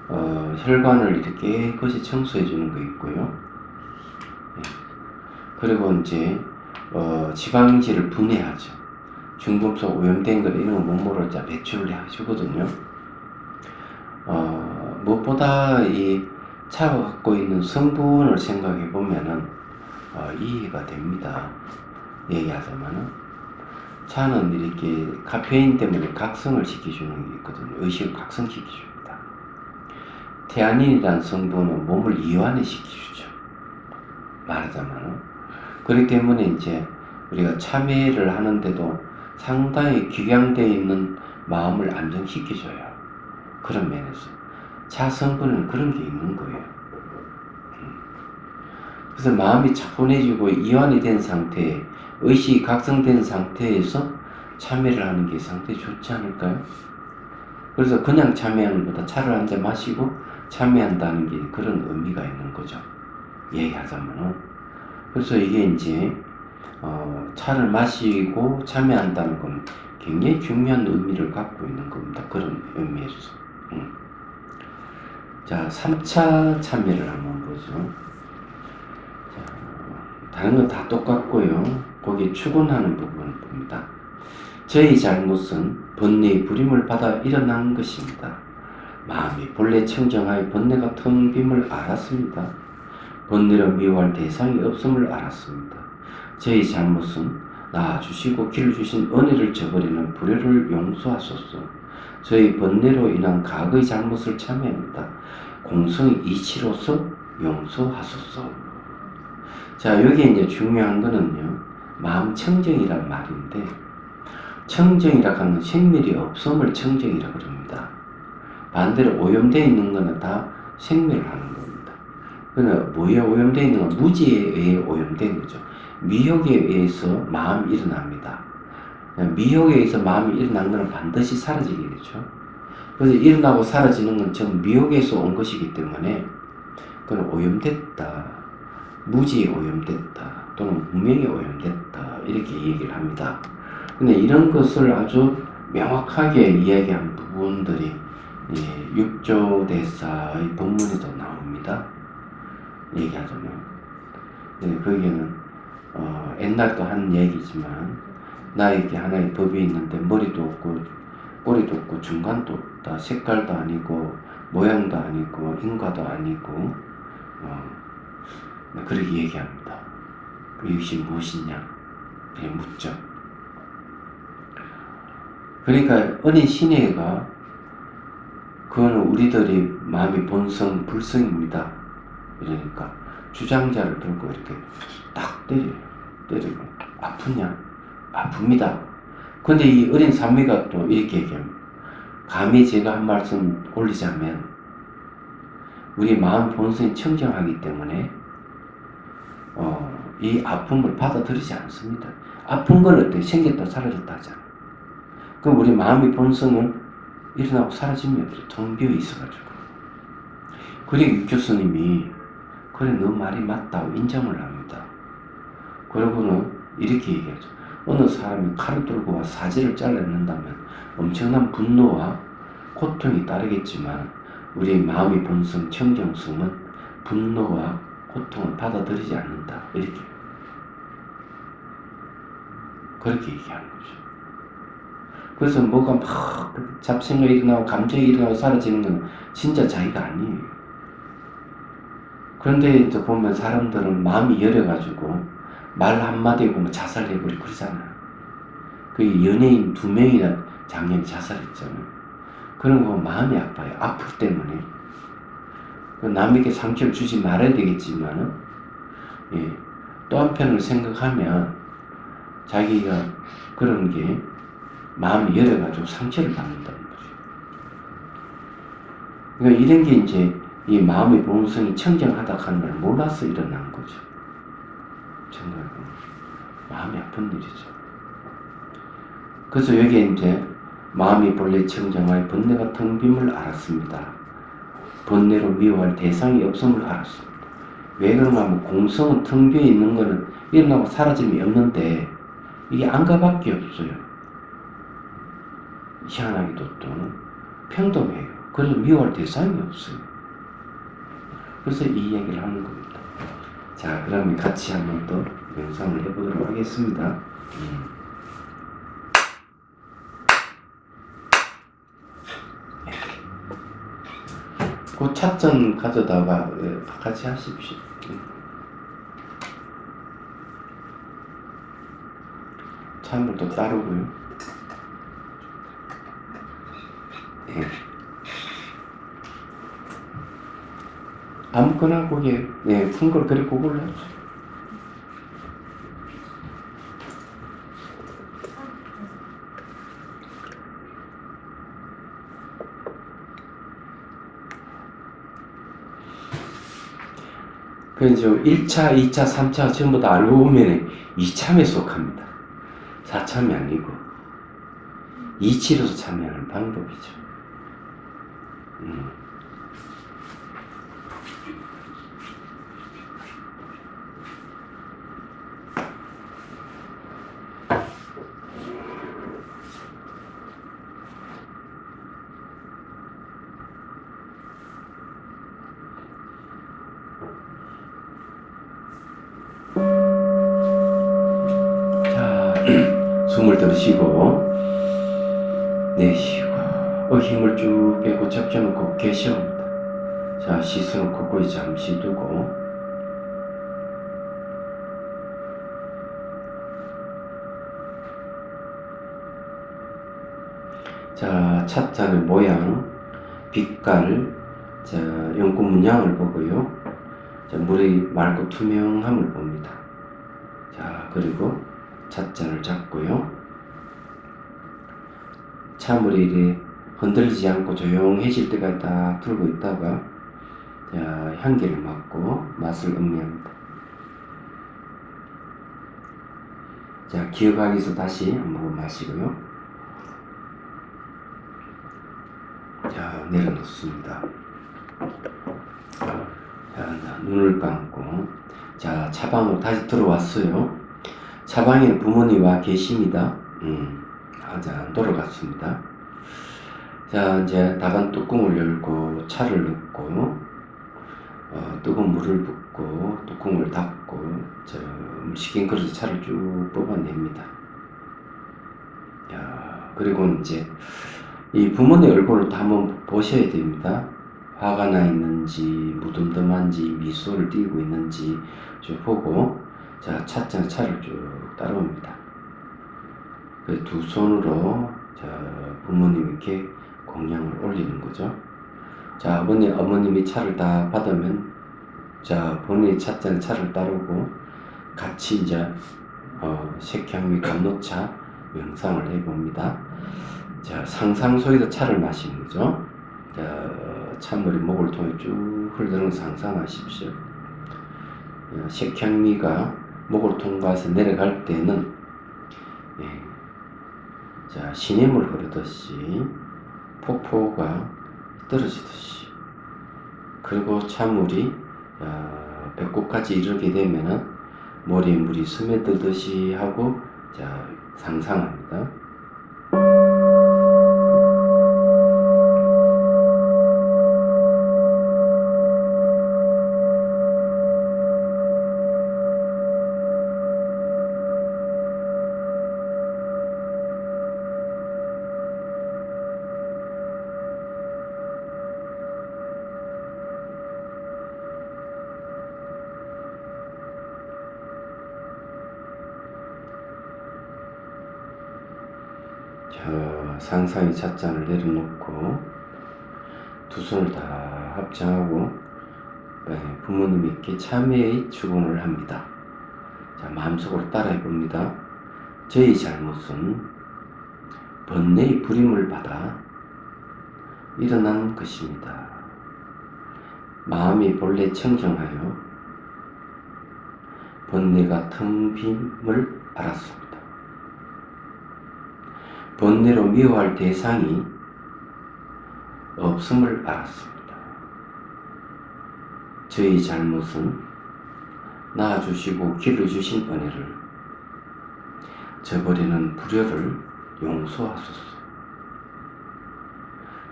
혈관을 이렇게 깨끗이 청소해 주는 거 있고요. 그리고 이제 지방지를 분해하죠. 중금속 오염된 것 이런 거 몸으로 배출을 해주거든요. 무엇보다 이 차가 갖고 있는 성분을 생각해 보면은 이해가 됩니다. 얘기하자면은 차는 이렇게 카페인 때문에 각성을 시켜주는 게 있거든요. 의식을 각성시켜줍니다. 테아닌이라는 성분은 몸을 이완을 시켜주죠. 말하자면은 그렇기 때문에 이제 우리가 참회를 하는데도 상당히 격양되어 있는 마음을 안정시켜줘요. 그런 면에서 차 성분은 그런 게 있는 거예요. 그래서 마음이 차분해지고 이완이 된 상태에 의식이 각성된 상태에서 참회를 하는 게 상당히 좋지 않을까요? 그래서 그냥 참회하는 것보다 차를 한 잔 마시고 참회한다는 게 그런 의미가 있는 거죠. 얘기하자면은. 그래서 이게 이제 차를 마시고 참회한다는 건 굉장히 중요한 의미를 갖고 있는 겁니다. 그런 의미에서. 자, 3차 참회를 한번 보죠. 자, 다른 건 다 똑같고요. 거기에 축원하는 부분을 봅니다. 저희 잘못은 번뇌의 부림을 받아 일어난 것입니다. 마음이 본래 청정하여 번뇌가 텅 빔을 알았습니다. 번뇌를 미워할 대상이 없음을 알았습니다. 저희 잘못은 낳아주시고 길을 주신 은혜를 저버리는 불효를 용서하소서. 저희 번뇌로 인한 과거의 잘못을 참여합니다. 공성의 이치로서 용서하소서. 자, 여기 이제 중요한 거는요, 마음 청정이란 말인데, 청정이라고 하는 생멸이 없음을 청정이라고 그럽니다. 반대로 오염되어 있는 거는 다 생멸을 하는 겁니다. 그러나 뭐에 오염되어 있는 건 무지에 의해 오염된 거죠. 미혹에 의해서 마음이 일어납니다. 미혹에 의해서 마음이 일어난 것은 반드시 사라지게 되죠. 그래서 일어나고 사라지는 건 전부 미혹에서 온 것이기 때문에 그건 오염됐다, 무지에 오염됐다, 또는 무명에 오염됐다, 이렇게 얘기를 합니다. 근데 이런 것을 아주 명확하게 이야기한 부분들이 6조 대사의 본문에도 나옵니다. 얘기하자면. 거기에는 옛날도 한 얘기지만 나에게 하나의 법이 있는데 머리도 없고 꼬리도 없고 중간도 없다. 색깔도 아니고 모양도 아니고 인과도 아니고 그렇게 얘기합니다. 이것이 무엇이냐? 이렇게 묻죠. 그러니까 어린 신예가 그거는 우리들이 마음이 본성 불성입니다. 이러니까 주장자를 들고 이렇게 딱 때리고 아프냐? 아픕니다. 근데 이 어린 산미가 또 이렇게 얘기합니다. 감히 제가 한 말씀 올리자면 우리 마음 본성이 청정하기 때문에 이 아픔을 받아들이지 않습니다. 아픈 건 어때요? 생겼다 사라졌다 하잖아. 그럼 우리 마음의 본성은 일어나고 사라짐이 없어요. 텅 비어 있어가지고. 그리고 육조스님이 그래 너 말이 맞다고 인정을 합니다. 그러고는 이렇게 얘기하죠. 어느 사람이 칼을 들고 와 사지를 잘라낸다면 엄청난 분노와 고통이 따르겠지만 우리 마음의 본성 청정성은 분노와 고통을 받아들이지 않는다. 이렇게 그렇게 얘기하는 거죠. 그래서 뭐가 막 잡생각이 일어나고 감정이 일어나고 사라지는 건 진짜 자기가 아니에요. 그런데 이제 보면 사람들은 마음이 열려가지고 말 한마디에 보면 자살해버리고 그러잖아요. 그 연예인 2명이나 작년에 자살했잖아요. 그런 거 마음이 아파요. 아플 때문에. 남에게 상처를 주지 말아야 되겠지만은, 또 한편으로 생각하면 자기가 그런 게 마음이 열어가지고 상처를 받는다는 거죠. 그러니까 이런 게 이제 이 마음의 본성이 청정하다 하는 걸 몰라서 일어난 거죠. 생각해보면 마음이 아픈 일이죠. 그래서 여기에 이제 마음이 본래 청정하여 번뇌가 텅 빔을 알았습니다. 번뇌로 미워할 대상이 없음을 알았습니다. 왜 그런가 하면 공성은 텅 비어 있는 거는 일어나고 사라짐이 없는데 이게 안가밖에 없어요. 희한하게도 또 평등해요. 그래서 미워할 대상이 없어요. 그래서 이 얘기를 하는 겁니다. 자, 그러면 같이 한번 더 명상을 해보도록 하겠습니다. 그 찻잔 가져다가 같이 하십시오. 찬물도 따르고요. 아무거나 거기에 푼 걸 그래 그걸로 하죠. 그래서 1차, 2차, 3차 전부 다 알고 보면 2참에 속합니다. 4참이 아니고 2치로서 참여하는 방법이죠. 숨을 들이쉬고 내쉬고 힘을 쭉 빼고 적셔놓고 계셔옵니다. 자, 시선을 꼿꼿이 잠시 두고 자, 찻잔의 모양, 빛깔, 자, 연구 문양을 보고요. 자, 물이 맑고 투명함을 봅니다. 자, 그리고 찻잔을 잡고요. 차물이 이렇게 흔들리지 않고 조용해질 때까지 딱 들고 있다가 자, 향기를 맡고 맛을 음미합니다. 자, 기억하기 위해서 다시 한 모금 마시고요. 자, 내려놓습니다. 자, 눈을 감고 자, 차방으로 다시 들어왔어요. 차방에는 부모님이 와 계십니다. 자, 돌아갔습니다. 자, 이제 다간 뚜껑을 열고 차를 넣고 뜨거운 물을 붓고 뚜껑을 닫고 식힌 그릇에 차를 쭉 뽑아냅니다. 야, 그리고 이제 이 부모님 얼굴을 다 한번 보셔야 됩니다. 화가 나 있는지 무덤덤한지 미소를 띠고 있는지 쭉 보고 자, 차를 쭉 따라옵니다. 두 손으로 자, 부모님 이렇게 공양을 올리는 거죠. 자, 어머님이 차를 다 받으면 자, 본인이 찻잔에 차를 따르고 같이 이제 색향미 감로차 명상을 해봅니다. 자, 상상 속에서 차를 마시는 거죠. 자, 찬물이 목을 통해 쭉 흐르는 걸 상상하십시오. 색향미가 목을 통과해서 내려갈 때는 자, 시냇물 흐르듯이 폭포가 떨어지듯이 그리고 찬물이 배꼽까지 이르게 되면은 머리에 물이 스며들듯이 하고 자, 상상합니다. 상상의 찻잔을 내려놓고 두 손을 다 합장하고 부모님께 참회의 축원을 합니다. 자, 마음속으로 따라해 봅니다. 저희 잘못은 번뇌의 부림을 받아 일어난 것입니다. 마음이 본래 청정하여 번뇌가 텅 빈을 알았습니다. 번뇌로 미워할 대상이 없음을 알았습니다. 저희 잘못은 낳아주시고 기르주신 은혜를 저버리는 불효를 용서하소서.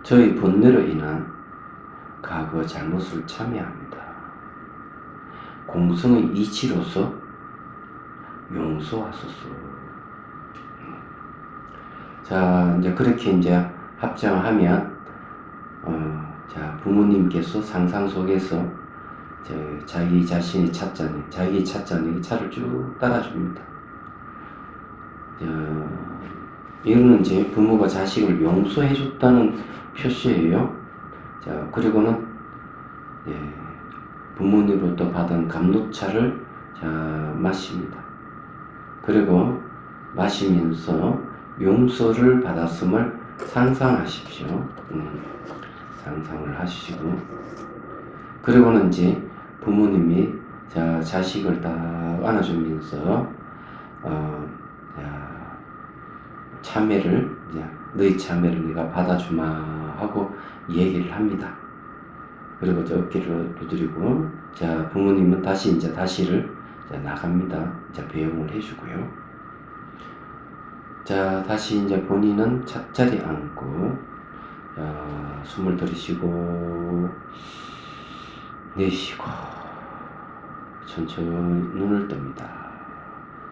저희 번뇌로 인한 과거 잘못을 참회합니다. 공성의 이치로서 용서하소서. 자, 이제 그렇게 이제 합장하면, 자, 부모님께서 상상 속에서 자기 자신의 자기 찻잔에 차를 쭉 따라줍니다. 이거는 이제 부모가 자식을 용서해줬다는 표시예요. 자, 그리고는, 부모님으로부터 받은 감로차를 자, 마십니다. 그리고 마시면서 용서를 받았음을 상상하십시오. 상상을 하시고 그리고는 이제 부모님이 자, 자식을 딱 안아주면서 참회를 이제 너희 참회를 네가 받아주마 하고 얘기를 합니다. 그리고 이제 어깨를 두드리고 자, 부모님은 다시를 이제 나갑니다. 이제 배웅을 해주고요. 자, 다시 이제 본인은 찻자리에 앉고, 숨을 들이쉬고, 내쉬고, 천천히 눈을 뜹니다.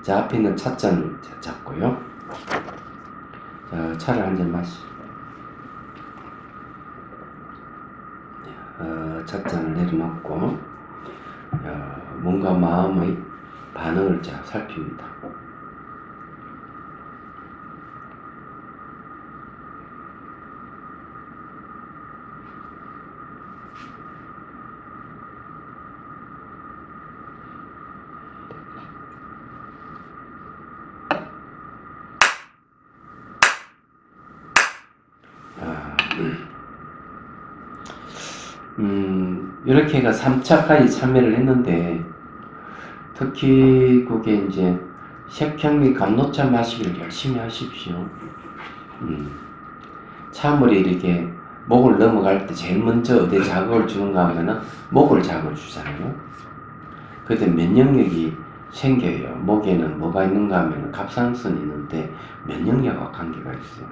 자, 앞에 있는 찻잔을 잡고요. 자, 차를 한 잔 마시고, 찻잔을 내려놓고, 뭔가 마음의 반응을 자, 살핍니다. 이렇게가 3차까지 참여를 했는데, 특히 그게 이제 색향 감노차 마시기를 열심히 하십시오. 참으로 이렇게 목을 넘어갈 때 제일 먼저 어디 자극을 주는가 하면은 목을 자극을 주잖아요. 그때 면역력이 생겨요. 목에는 뭐가 있는가 하면은 갑상선이 있는데 면역력과 관계가 있어요.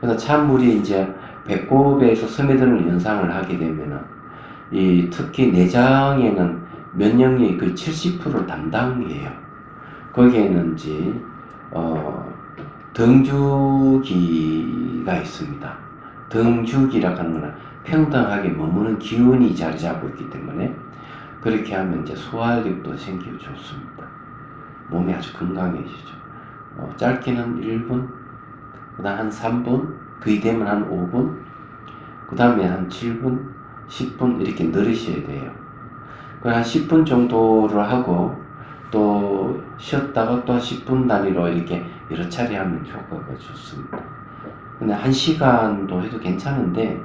그래서 찬물이 이제 배꼽에서 스며드는 현상을 하게 되면은 이 특히 내장에는 면역력이 거의 70%를 담당해요. 거기에는 이제 등주기가 있습니다. 등주기라고 하는 거는 평등하게 머무는 기운이 자리 잡고 있기 때문에 그렇게 하면 이제 소화력도 생기고 좋습니다. 몸이 아주 건강해지죠. 짧게는 1분, 그 다음 한 3분, 거의 되면 한 5분, 그 다음에 한 7분, 10분 이렇게 늘리셔야 돼요. 한 10분 정도를 하고 또 쉬었다가 또 10분 단위로 이렇게 여러 차례 하면 효과가 좋습니다. 근데 1시간도 해도 괜찮은데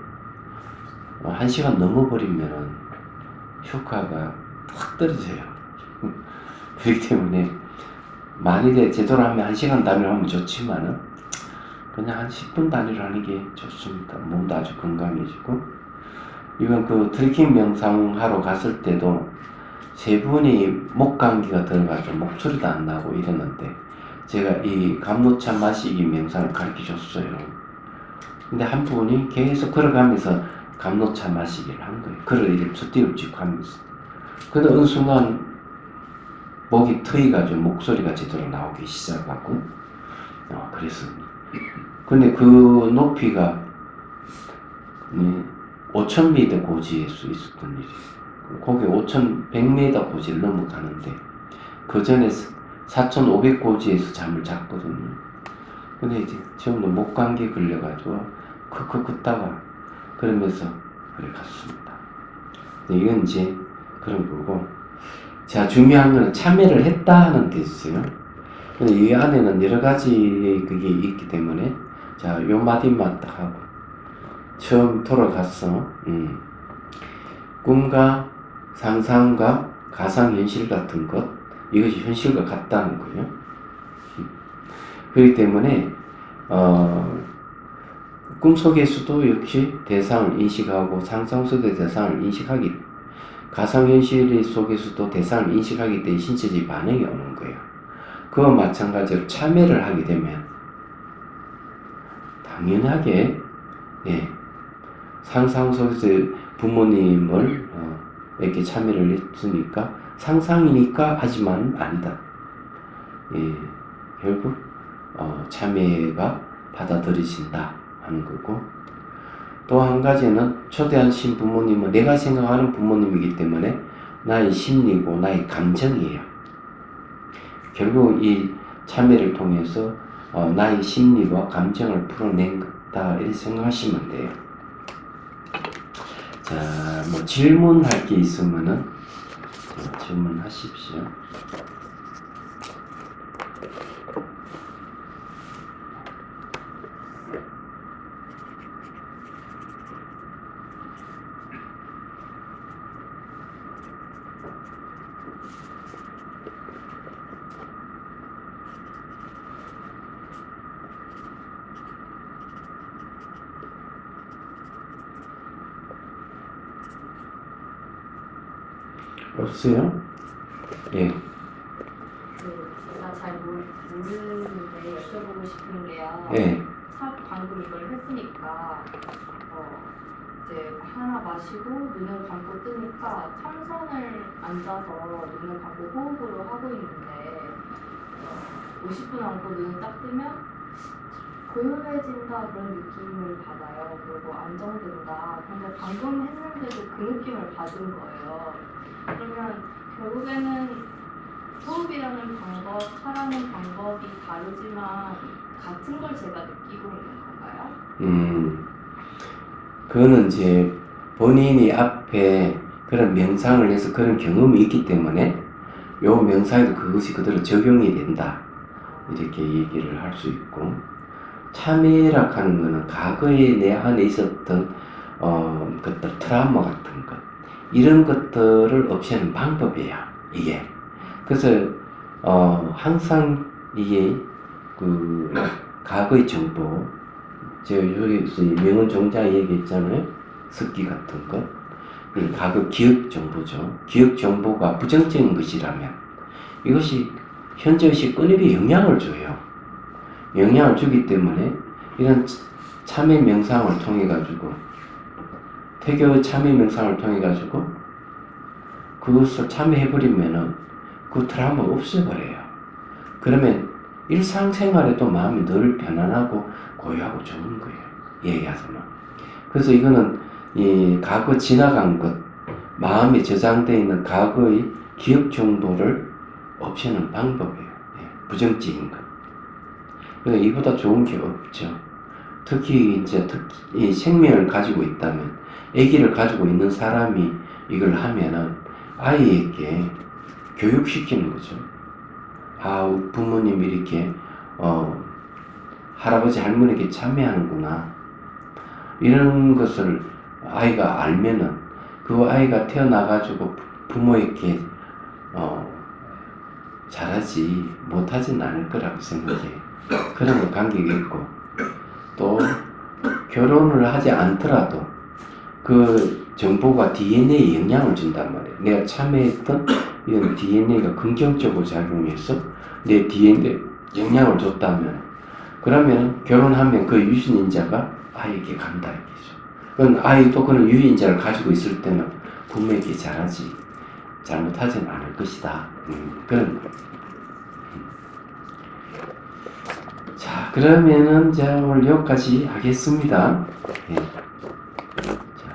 1시간 넘어버리면 효과가 확 떨어져요. 그렇기 때문에 만일에 제대로 하면 1시간 단위로 하면 좋지만은 그냥 한 10분 단위로 하는 게 좋습니다. 몸도 아주 건강해지고. 이건 그 트레킹 명상하러 갔을 때도 세 분이 목 감기가 들어가지고 목소리도 안 나고 이랬는데 제가 이 감노차 마시기 명상을 가르쳐 줬어요. 근데 한 분이 계속 걸어가면서 감노차 마시기를 한 거예요. 걸어 이렇게 뒷뒤엎지고 하면서. 근데 어느 순간 목이 트이가지고 목소리가 제대로 나오기 시작하고 그랬습니다. 근데 그 높이가 5,000m 고지에서 있었던 일이에요. 거기 5,100m 고지를 넘어가는데 그 전에 4,500 고지에서 잠을 잤거든요. 근데 이제 전부 목 감기 걸려가지고 크크 긋다가 그러면서 그래 갔습니다. 이건 이제 그런 거고, 자 중요한 거는 참여를 했다 하는 게 있어요. 근데 이 안에는 여러 가지 그게 있기 때문에 자 요 마디만 딱 하고 처음 돌아갔어. 꿈과 상상과 가상현실 같은 것, 이것이 현실과 같다는 거예요. 그렇기 때문에 꿈속에서도 역시 대상을 인식하고 상상 속의 대상을 인식하기, 가상현실 속에서도 대상을 인식하기 때문에 신체적인 반응이 오는 거예요. 그와 마찬가지로 참여를 하게 되면 당연하게 상상 속에서 부모님을 이렇게 참여를 했으니까 상상이니까 하지만 아니다. 결국 참여가 받아들여진다 하는 거고, 또 한 가지는 초대하신 부모님은 내가 생각하는 부모님이기 때문에 나의 심리고 나의 감정이에요. 결국 이 참여를 통해서 나의 심리와 감정을 풀어낸다 이렇게 생각하시면 돼요. 자, 뭐 질문할 게 있으면은 질문하십시오. 없어요? 예. 제가 잘 모르는데 여쭤보고 싶은 게요. 예. 방금 이걸 했으니까 이제 하나 마시고 눈을 감고 뜨니까 참선을 앉아서 눈을 감고 호흡으로 하고 있는데 50분 안고 눈을 딱 뜨면 고요해진다 그런 느낌을 받아요. 그리고 안정된다. 근데 방금 했는데도 그 느낌을 받은 거예요. 그러면 결국에는 호흡이라는 방법, 차라는 방법이 다르지만 같은 걸 제가 느끼고 있는 건가요? 그거는 이제 본인이 앞에 그런 명상을 해서 그런 경험이 있기 때문에 요 명상에도 그것이 그대로 적용이 된다 이렇게 얘기를 할 수 있고, 참회라 하는 거는 과거에 내 안에 있었던 것들, 트라우마 같은 것, 이런 것들을 없애는 방법이에요, 이게. 그래서, 항상 이게, 과거의 정보, 여기서 명언 종자 얘기했잖아요. 습기 같은 것. 이 과거 기억 정보죠. 기억 정보가 부정적인 것이라면, 이것이 현재의식 끊임이 영향을 줘요. 영향을 주기 때문에, 이런 참회 명상을 통해 가지고, 태교 참회 명상을 통해 가지고 그것을 참회해버리면은 그 트라우마가 없어버려요. 그러면 일상생활에도 마음이 늘 편안하고 고요하고 좋은 거예요. 얘기하자면. 그래서 이거는 이 과거 지나간 것, 마음에 저장되어 있는 과거의 기억 정보를 없애는 방법이에요. 부정적인 것. 그러니까 이보다 좋은 게 없죠. 특히 이 생명을 가지고 있다면, 아기를 가지고 있는 사람이 이걸 하면은 아이에게 교육시키는 거죠. 부모님이 이렇게 할아버지 할머니에게 참여하는구나, 이런 것을 아이가 알면은 그 아이가 태어나가지고 부모에게 잘하지 못하진 않을 거라고 생각해요. 그런 거 관계가 있고, 또 결혼을 하지 않더라도 그 정보가 DNA에 영향을 준단 말이에요. 내가 참여했던 이런 DNA가 긍정적으로 작용해서 내 DNA에 영향을 줬다면, 그러면 결혼하면 그 유전인자가 아이에게 간다 이거죠. 그건 아이도 그런 유전인자를 가지고 있을 때는 부모에게 잘하지 잘못하지는 않을 것이다. 그런 거. 자, 그러면은 제가 오늘 여기까지 하겠습니다. 자.